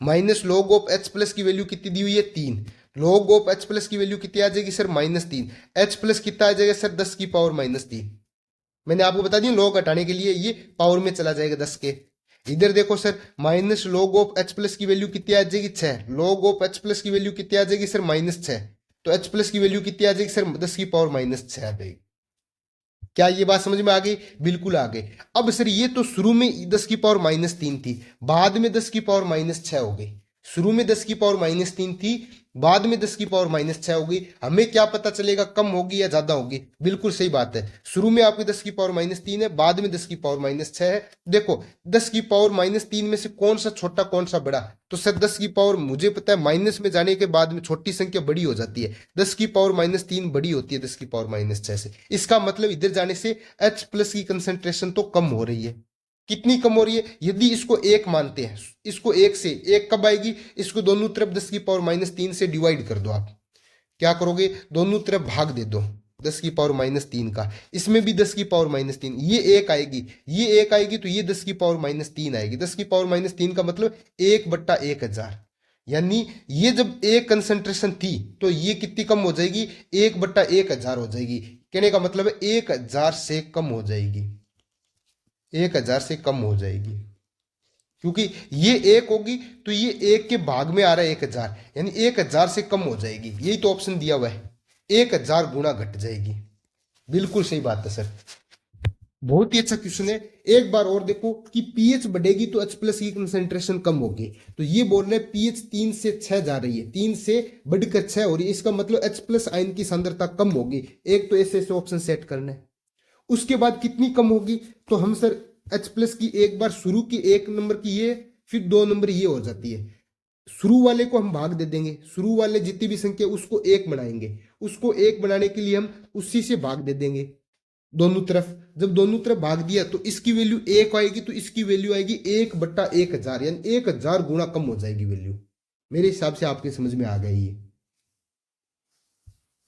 -log ऑफ H+ की वैल्यू कितनी दी हुई है, 3। log ऑफ H+ की वैल्यू कितनी आ जाएगी सर, -3। H+ कितना आ जाएगा सर, 10 की पावर -3। मैंने आपको बता दिया लॉग हटाने के लिए ये पावर में चला जाएगा 10 के। इधर देखो सर, -log ऑफ H+ की वैल्यू कितनी आ जाएगी, 6। log ऑफ H+ की वैल्यू कितनी आ जाएगी सर, -6। तो H+ की वैल्यू कितनी आ जाएगी सर, 10 की पावर -6 आ जाएगी। क्या ये बात समझ में आ गई, बिल्कुल आ गई। अब सर ये तो शुरू में 10 की पावर -3 थी, बाद में 10 की पावर -6 हो गई। शुरू में 10⁻³ थी, बाद में 10⁻⁶ होगी। हमें क्या पता चलेगा कम होगी या ज्यादा होगी? बिल्कुल सही बात है, शुरू में आपकी 10⁻³ है, बाद में 10⁻⁶ है। देखो 10⁻³ में से कौन सा छोटा कौन सा बड़ा? तो सर 10 मुझे पता है माइनस में जाने के बाद में छोटी संख्या बड़ी हो जाती है, 10⁻³ बड़ी होती है 10⁻⁶ से। इसका मतलब इधर जाने से H+ की कंसेंट्रेशन तो कम हो रही है। कितनी कम हो रही है? यदि इसको 1 मानते हैं, इसको 1 से 1 कब आएगी? इसको दोनों तरफ 10⁻³ से डिवाइड कर दो। आप क्या करोगे? दोनों तरफ भाग दे दो 10⁻³ का, इसमें भी 10⁻³ ये 1 आएगी, ये 1 आएगी, तो ये 10⁻³ आएगी। 10⁻³ का मतलब 1/1000, यानी ये जब एक कंसेंट्रेशन थी तो ये कितनी कम हो जाएगी? 1/1000 हो जाएगी। कहने का मतलब है 1000 से कम हो जाएगी, 1000 से कम हो जाएगी, क्योंकि ये 1 होगी तो ये 1 के भाग में आ रहा है 1000, यानी 1000 से कम हो जाएगी। यही तो ऑप्शन दिया हुआ है, 1000 गुना घट जाएगी। बिल्कुल सही बात है सर, बहुत ही अच्छा क्वेश्चन है। एक बार और देखो कि पीएच बढ़ेगी तो H+ की कंसेंट्रेशन कम होगी। तो ये बोल रहे हैं पीएच 3 से 6 जा रही है, 3 से बढ़कर 6 हो रही है, इसका मतलब H+ आयन की सांद्रता कम होगी। एक तो ऐसे ऐसे ऑप्शन सेट करना है। उसके बाद कितनी कम होगी? तो हम सर H+ की एक बार शुरू की 1 नंबर की ये, फिर 2 नंबर ये हो जाती है। शुरू वाले को हम भाग दे देंगे, शुरू वाले जितनी भी संख्या उसको 1 बनाएंगे, उसको 1 बनाने के लिए हम उसी से भाग दे देंगे दोनों तरफ। जब दोनों तरफ भाग दिया तो इसकी वैल्यू 1 आएगी, तो इसकी वैल्यू आएगी 1/1000, यानी 1000 गुना कम हो जाएगी वैल्यू। मेरे हिसाब से आपके समझ में आ गई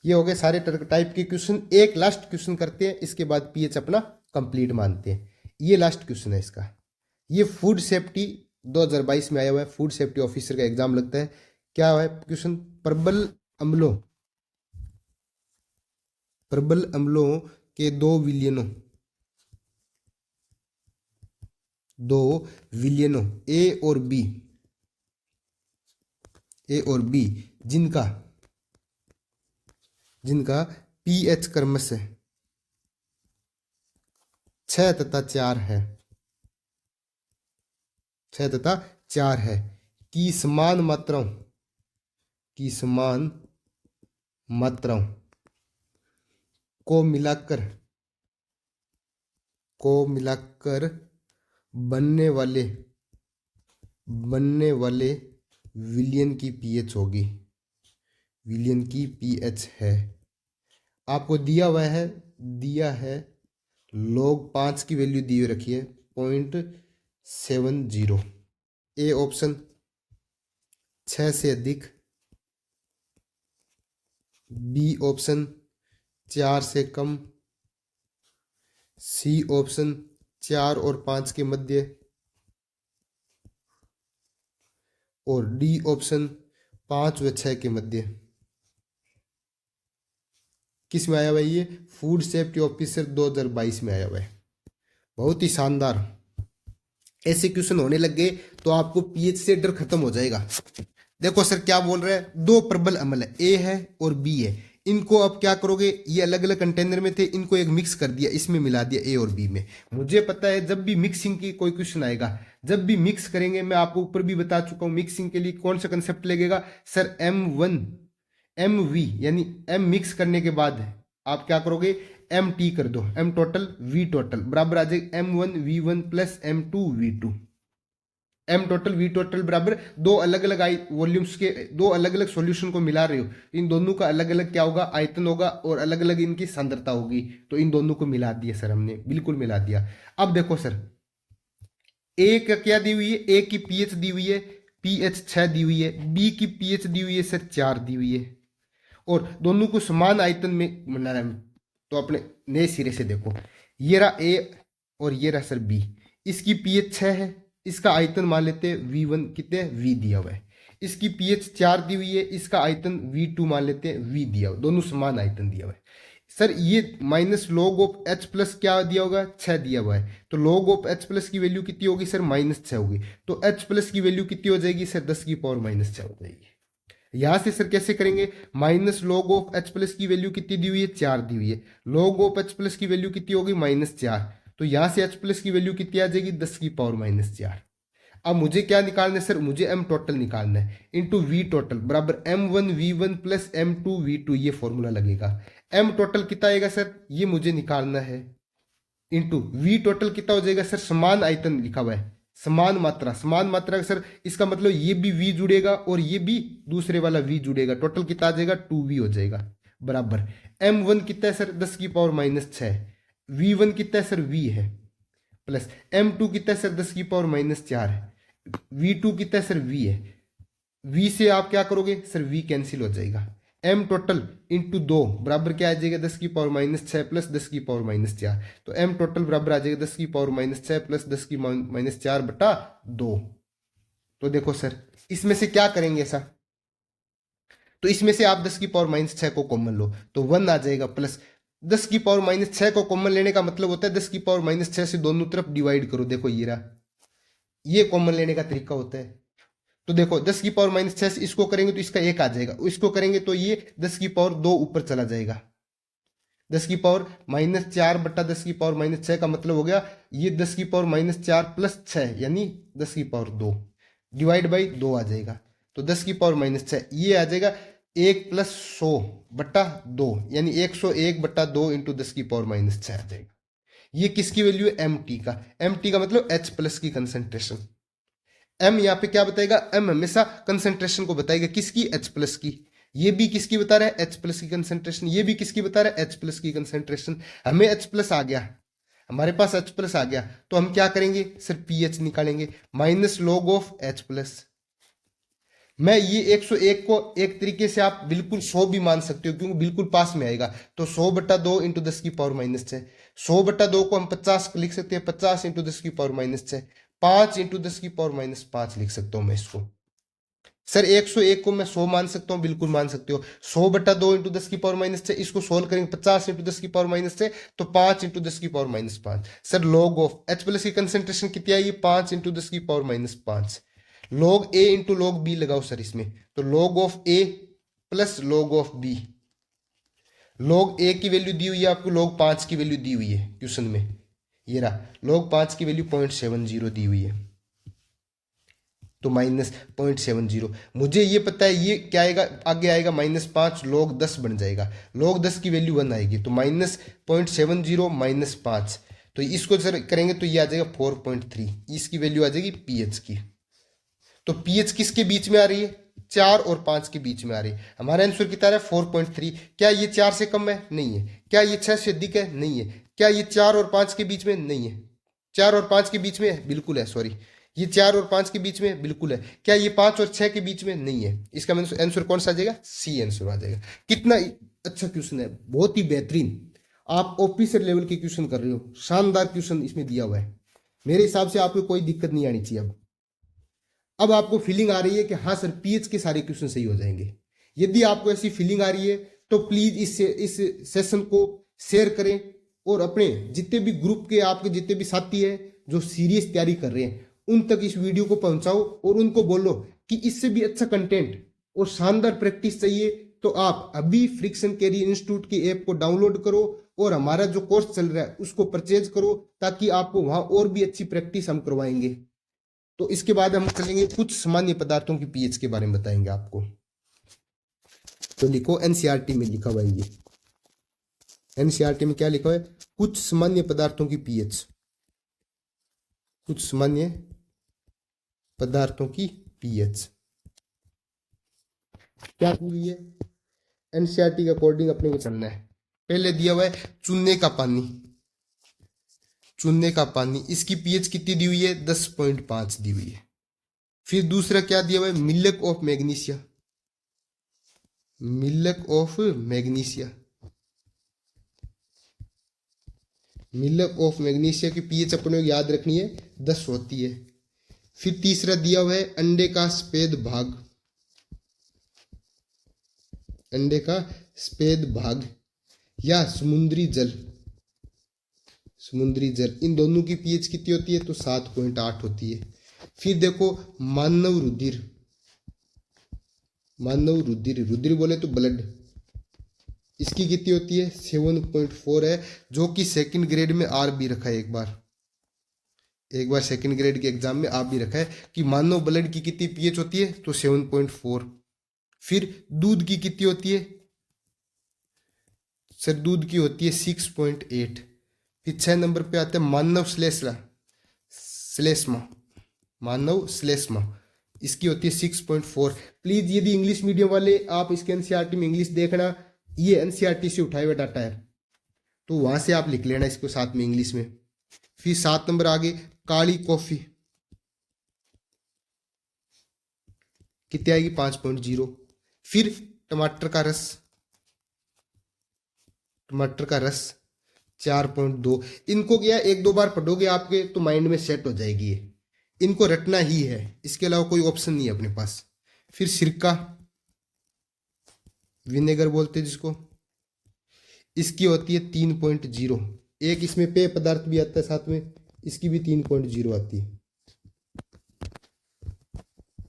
ये हो गए सारे टाइप के क्वेश्चन। एक लास्ट क्वेश्चन करते हैं, इसके बाद पीएच अपना कंप्लीट मानते हैं। ये लास्ट क्वेश्चन है इसका। ये फूड सेफ्टी 2022 में आया हुआ है, फूड सेफ्टी ऑफिसर का एग्जाम लगता है। क्या है क्वेश्चन? प्रबल अम्लों के 2 विलियनों ए और बी जिनका पीएच क्रमशः 6 तथा 4 है, 6 तथा 4 है, की समान मात्राओं को मिलाकर बनने वाले विलियन की पीएच होगी, विलियन की पीएच है। आपको दिया है log 5 की वैल्यू दी हुई रखी है 0.70। ए ऑप्शन 6 से अधिक, बी ऑप्शन 4 से कम, सी ऑप्शन 4 और 5 के मध्य, और डी ऑप्शन 5 व 6 के मध्य। किस में आया हुआ है? ये फूड सेफ्टी ऑफिसर 2022 में आया हुआ है। बहुत ही शानदार। ऐसे क्वेश्चन होने लग गए तो आपको पीएच से डर खत्म हो जाएगा। देखो सर क्या बोल रहे हैं, 2 प्रबल अम्ल है, ए है और बी है। इनको अब क्या करोगे? ये अलग अलग कंटेनर में थे, इनको एक मिक्स कर दिया, इसमें मिला दिया ए और बी में। मुझे पता है जब भी मिक्सिंग की कोई क्वेश्चन आएगा, जब भी मिक्स करेंगे, मैं आपको ऊपर भी बता चुका हूं मिक्सिंग के लिए कौन सा कंसेप्ट लगेगा सर, MV, यानी M मिक्स करने के बाद आप क्या करोगे? MT कर दो, M टोटल V टोटल बराबर आ जाएगा M1 V1 plus M2 V2। M total V total बराबर 2 अलग अलग वॉल्यूम्स के 2 अलग अलग सॉल्यूशन को मिला रहे हो, इन दोनों का अलग अलग क्या होगा? आयतन होगा, और अलग अलग इनकी सांद्रता होगी। तो इन दोनों को मिला दिया सर हमने, बिल्कुल मिला दिया। अब देखो सर, ए का क्या दी हुई है? ए की पीएच दी हुई है, पीएच 6 दी हुई है, बी की पीएच दी हुई है सर 4 दी हुई है, और दोनों को समान आयतन में बनाना है। तो अपने नए सिरे से देखो, ये रहा ए और ये रहा सर बी, इसकी पीएच 6 है, इसका आयतन मान लेते हैं V1 कितने? V दिया हुआ है। इसकी पीएच 4 दी हुई है, इसका आयतन V2 मान लेते हैं, V दिया हुआ, दोनों समान आयतन दिया हुआ है। सर ये माइनस log ऑफ H+ क्या दिया होगा? 6 दिया हुआ है, तो log ऑफ H+ की वैल्यू कितनी होगी सर? -6 होगी। तो H+ की वैल्यू कितनी हो जाएगी सर? 10⁻⁻6 हो जाएगी। यहां से सर कैसे करेंगे? -log ऑफ H+ की वैल्यू कितनी दी हुई है? 4 दी हुई है, log ऑफ H+ की वैल्यू कितनी होगी? -4, तो यहां से H+ की वैल्यू कितनी आ जाएगी? 10⁻⁻4। अब मुझे क्या निकालना है सर, मुझे m टोटल निकालना है इंटू v टोटल बराबर m1v1 प्लस m2v2, ये फॉर्मूला लगेगा। m टोटल कितना आएगा सर, ये मुझे निकालना है, इंटू v टोटल कितना हो जाएगा सर, समान आयतन लिखा हुआ है, समान मात्रा, समान मात्रा सर इसका मतलब ये भी v जुड़ेगा और ये भी दूसरे वाला v जुड़ेगा, टोटल कितना आ जाएगा 2v हो जाएगा बराबर m1 कितना है सर 10 की पावर -6, v1 कितना है सर v है, प्लस m2 कितना है सर 10 की पावर -4 है, v2 कितना है सर v है, v से आप क्या करोगे सर v कैंसिल हो जाएगा, m टोटल इंटू 2 बराबर क्या आ जाएगा 10 की पावर -6 प्लस 10 की पावर -4, तो m टोटल बराबर आ जाएगा 10 की पावर -6 प्लस 10 की -4 बटा 2। तो देखो सर इसमें से क्या करेंगे ऐसा, तो इसमें से आप 10 की पावर -6 को कॉमन लो तो 1 आ जाएगा, प्लस 10 की पावर -6 को कॉमन लेने का मतलब होता है 10 की पावर -6 से दोनों तरफ डिवाइड करो, देखो ये रहा, ये कॉमन लेने का तरीका होता है। तो देखो 10 की पावर -6 से इसको करेंगे तो इसका 1 आ जाएगा, इसको करेंगे तो ये 10 की पावर 2 ऊपर चला जाएगा, 10 की पावर -4 बटा 10 की पावर -6 का मतलब हो गया ये 10 की पावर -4 प्लस 6 यानी 10 की पावर 2 डिवाइड बाई 2 आ जाएगा, तो 10 की पावर -6 ये आ जाएगा 1 प्लस 100 बटा 2 यानी 101 बटा 2 इंटू 10 की पावर -6 आ जाएगा। ये किसकी वैल्यू है, एम टी का, एम टी का मतलब H प्लस की कंसेंट्रेशन, एम यहाँ पे क्या बताएगा, एम हमेशा कंसेंट्रेशन को बताएगा, किसकी H प्लस की, ये भी किसकी बता रहा है H प्लस की कंसेंट्रेशन, ये भी किसकी बता रहा है H प्लस की कंसेंट्रेशन। हमें H प्लस आ गया, हमारे पास H प्लस आ गया तो हम क्या करेंगे सर pH निकालेंगे, minus log of H plus. मैं ये 101 को एक तरीके से आप बिल्कुल 100 भी मान सकते हो क्योंकि बिल्कुल पास में आएगा, तो 100 बटा 2 इंटू 10 की पावर -6, 100 बटा 2 को हम 50 लिख सकते हैं, 50 इंटू 10 की पावर -6, 5 इंटू 10 की पावर -5 लिख सकता हूं मैं इसको। सर 101 को मैं 100 मान सकता हूं, बिल्कुल मान सकते हो, 100 बटा 2 इंटू 10 की पावर -6, इसको सोल्व करेंगे 50 इंटू 10 की पावर -6 तो 5 इंटू 10 की power -5। Sir log of H plus की कंसेंट्रेशन कितनी आई, 5 इंटू 10 की power -5, log A into log B लगाओ सर इसमें, तो log of A plus log of B, log A की वैल्यू दी हुई है आपको, लॉग 5 की वैल्यू दी हुई है क्वेश्चन में, ये रहा लॉग 5 की वैल्यू 0.70 दी हुई है, तो -0.70, मुझे ये पता है ये क्या आएगा, आगे आएगा -5 लॉग 10 बन जाएगा, लॉग 10 की वैल्यू 1 आएगी, तो -0.70 -5, तो इसको सर करेंगे तो ये आ जाएगा 4.3, इसकी वैल्यू आ जाएगी पीएच की। तो पीएच किसके बीच में आ रही है, 4 और 5 के बीच में आ रही है। हमारा आंसर कितना है 4.3, क्या ये 4 से कम है, नहीं है, क्या ये 6 से अधिक है, नहीं है, क्या ये 4 और 5 के बीच में, नहीं है, 4 और 5 के बीच में है, बिल्कुल है, सॉरी ये 4 और 5 के बीच में बिल्कुल है, क्या ये 5 और 6 के बीच में, नहीं है, इसका आंसर कौन सा आ जाएगा, सी आंसर आ जाएगा। कितना अच्छा क्वेश्चन है, बहुत ही बेहतरीन, आप ऑफिसर लेवल के क्वेश्चन कर रहे हो, शानदार क्वेश्चन इसमें दिया हुआ है, मेरे हिसाब से आपको कोई दिक्कत नहीं आनी चाहिए। अब आपको फीलिंग आ रही है कि हाँ सर पीएच के सारे क्वेश्चन सही हो जाएंगे, यदि आपको ऐसी फीलिंग आ रही है तो प्लीज इस सेशन को शेयर करें और अपने जितने भी ग्रुप के आपके जितने भी साथी हैं जो सीरियस तैयारी कर रहे हैं उन तक इस वीडियो को पहुंचाओ और उनको बोलो कि इससे भी अच्छा कंटेंट और शानदार प्रैक्टिस चाहिए तो आप अभी फ्रिक्शन कैरियर इंस्टीट्यूट की ऐप को डाउनलोड करो और हमारा जो कोर्स चल रहा है उसको परचेज करो ताकि आपको वहां और भी अच्छी प्रैक्टिस हम करवाएंगे। तो इसके बाद हम चलेंगे कुछ सामान्य पदार्थों की पीएच के बारे में बताएंगे आपको। तो लिखो एनसीईआरटी में लिखा हुआ है, ये एनसीईआरटी में क्या लिखा हुआ है, कुछ सामान्य पदार्थों की पीएच, कुछ सामान्य पदार्थों की पीएच क्या हुई है, एनसीईआरटी के अकॉर्डिंग अपने को चलना है। पहले दिया हुआ है चूने का पानी, चूने का पानी इसकी पीएच कितनी दी हुई है 10.5 दी हुई है। फिर दूसरा क्या दिया हुआ है milk of magnesia, milk of magnesia, milk of magnesia की पीएच अपने को याद रखनी है 10 होती है। फिर तीसरा दिया हुआ है अंडे का सफेद भाग, अंडे का सफेद भाग या समुद्री जल, समुद्री जल, इन दोनों की पीएच कितनी होती है तो 7.8 होती है। फिर देखो मानव रुधिर, मानव रुधिर, रुधिर बोले तो ब्लड, इसकी कितनी होती है 7.4 है जो कि सेकंड ग्रेड में आर भी रखा है एक बार, एक बार सेकंड ग्रेड के एग्जाम में आप भी रखा है कि मानव ब्लड की कितनी पीएच होती है, तो 7.4। फिर दूध की कितनी होती है सर, दूध की होती है 6.8। फिर 6 नंबर पे आता है मानव श्लेष्मा, मानव श्लेष्मा, इसकी होती है 6.4। प्लीज यदि इंग्लिश मीडियम वाले आप इसके एनसीईआरटी में इंग्लिश देखना, ये एनसीईआरटी से उठाए हुए डाटा है, तो वहां से आप लिख लेना इसको साथ में इंग्लिश में। फिर 7 नंबर आगे काली कॉफी कितनी आएगी, 5.0। फिर टमाटर का रस 4.2। इनको क्या एक दो बार पढ़ोगे आपके तो माइंड में सेट हो जाएगी, ये इनको रटना ही है, इसके अलावा कोई ऑप्शन नहीं है अपने पास। फिर सिरका, विनेगर बोलते हैं जिसको, इसकी होती है 3.0। एक इसमें पेय पदार्थ भी आता है साथ में, इसकी भी 3.0 आती है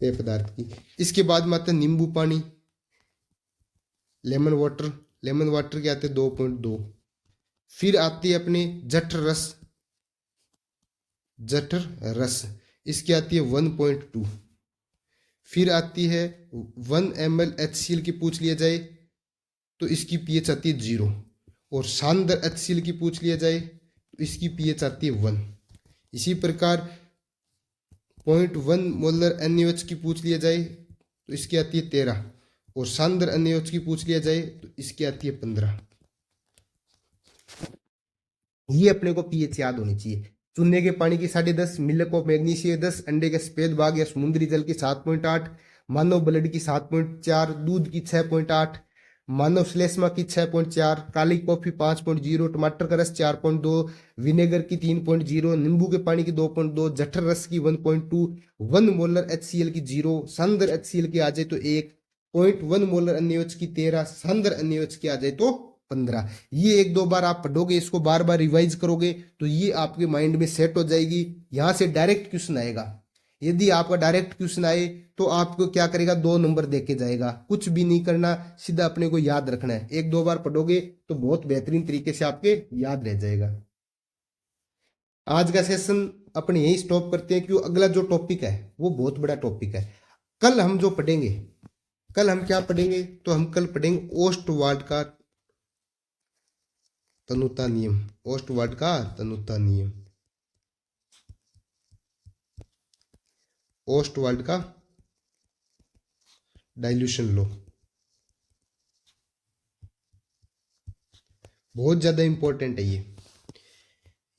पेय पदार्थ की। इसके बाद में आता है नींबू पानी, लेमन वाटर के आते हैं 2.2। फिर आती है अपने जठर रस, इसकी आती है 1.2। फिर आती है 1 ml HCl की पूछ लिया जाए तो इसकी पीएच आती है 0, और शानदार HCl की पूछ लिया जाए तो इसकी पीएच आती है 1। इसी प्रकार 0.1 मोलर NaOH की पूछ लिया जाए तो इसकी आती है 13, और शानदार NaOH की पूछ लिया जाए तो इसकी आती है 15। ये अपने को पीएच याद होनी चाहिए। चूने के पानी की 10.5, मिल्क ऑफ मैग्नीशियम 10, अंडे के सफेद भाग या समुद्री जल की 7.8, मानव ब्लड की 7.4, दूध की 6.8, मानव श्लेष्मा की 6.4, काली कॉफी 5.0, टमाटर का रस 4.2, विनेगर की 3.0, नींबू के पानी की 2.2, जठर रस की 1.2, 1 मोलर HCl की 0, शानदार HCl की आ जाए तो 1, 0.1 मोलर NaOH की 13, शानदार NaOH की आ जाए तो 15। ये एक दो बार आप पढ़ोगे, इसको बार बार रिवाइज करोगे तो ये आपके माइंड में सेट हो जाएगी। यहां से डायरेक्ट क्वेश्चन आएगा। यदि आपका डायरेक्ट क्वेश्चन आए तो आपको क्या करेगा, 2 नंबर देके जाएगा। कुछ भी नहीं करना, सीधा अपने को याद रखना है। एक दो बार पढ़ोगे तो बहुत बेहतरीन तरीके से आपके याद रह जाएगा। आज का सेशन अपने यही स्टॉप करते हैं, क्योंकि अगला जो टॉपिक है वो बहुत बड़ा टॉपिक है। कल हम जो पढ़ेंगे, कल हम क्या पढ़ेंगे, तो हम कल पढ़ेंगे ओस्टवाल्ड का तनुता नियम, ओस्टवाल्ड का तनुता नियम, ओस्टवाल्ड का डाइल्यूशन लॉ। बहुत ज्यादा इंपॉर्टेंट है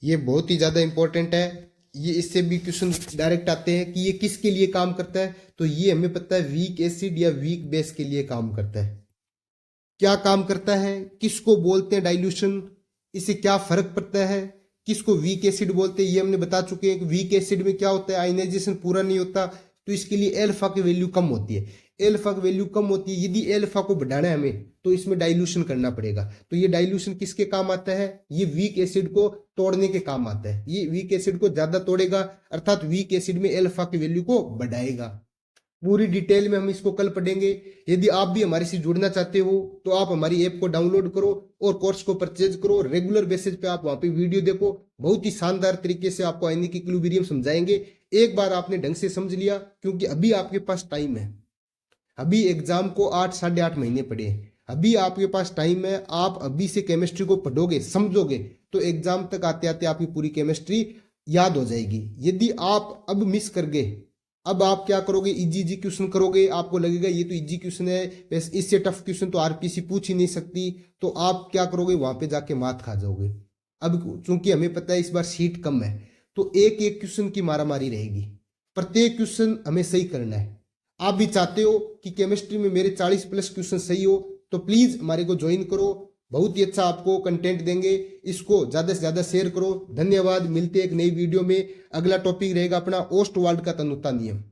ये बहुत ही ज्यादा इंपॉर्टेंट है। ये इससे भी क्वेश्चन डायरेक्ट आते हैं कि ये किसके लिए काम करता है, तो ये हमें पता है वीक एसिड या वीक बेस के लिए काम करता है। क्या काम करता है, किसको बोलते हैं डाइल्यूशन, इससे क्या फर्क पड़ता है, किसको वीक एसिड बोलते हैं, ये हमने बता चुके हैं कि वीक एसिड में क्या होता है, आयनाइजेशन पूरा नहीं होता, तो इसके लिए एल्फा की वैल्यू कम होती है। एल्फा की वैल्यू कम होती है, यदि एल्फा को बढ़ाना है हमें तो इसमें डाइल्यूशन करना पड़ेगा। तो ये डाइल्यूशन किसके काम आता है, ये वीक एसिड को तोड़ने के काम आता है। ये वीक एसिड को ज्यादा तोड़ेगा, अर्थात वीक एसिड में एल्फा की वैल्यू को बढ़ाएगा। पूरी डिटेल में हम इसको कल पढ़ेंगे। यदि आप भी हमारे से जुड़ना चाहते हो तो आप हमारी ऐप को डाउनलोड करो और कोर्स को परचेज करो। रेगुलर बेसिस पे आप वहां पे वीडियो देखो, बहुत ही शानदार तरीके से आपको आयनिक इक्विलिब्रियम समझाएंगे। एक बार आपने ढंग से समझ लिया, क्योंकि अभी आपके पास टाइम है, अभी एग्जाम को 8 साढ़े 8 महीने पड़े हैं, अभी आपके पास टाइम है। आप अभी से केमिस्ट्री को पढ़ोगे, समझोगे, तो एग्जाम तक आते आते आपकी पूरी केमिस्ट्री याद हो जाएगी। यदि आप अब मिस कर गए, अब आप क्या करोगे, इजी क्वेश्चन करोगे, आपको लगेगा ये तो इजी क्वेश्चन है, वैसे इससे टफ क्वेश्चन तो आरपीसी पूछ ही नहीं सकती, तो आप क्या करोगे, वहां पे जाके मात खा जाओगे। अब चूंकि हमें पता है इस बार सीट कम है, तो एक एक क्वेश्चन की मारामारी रहेगी, प्रत्येक क्वेश्चन हमें सही करना है। आप भी चाहते हो कि केमिस्ट्री में मेरे 40+ क्वेश्चन सही हो, तो प्लीज हमारे को ज्वाइन करो, बहुत ही अच्छा आपको कंटेंट देंगे। इसको ज्यादा से ज्यादा शेयर करो। धन्यवाद, मिलते हैं एक नई वीडियो में। अगला टॉपिक रहेगा अपना ओस्टवाल्ड का तनुता नियम।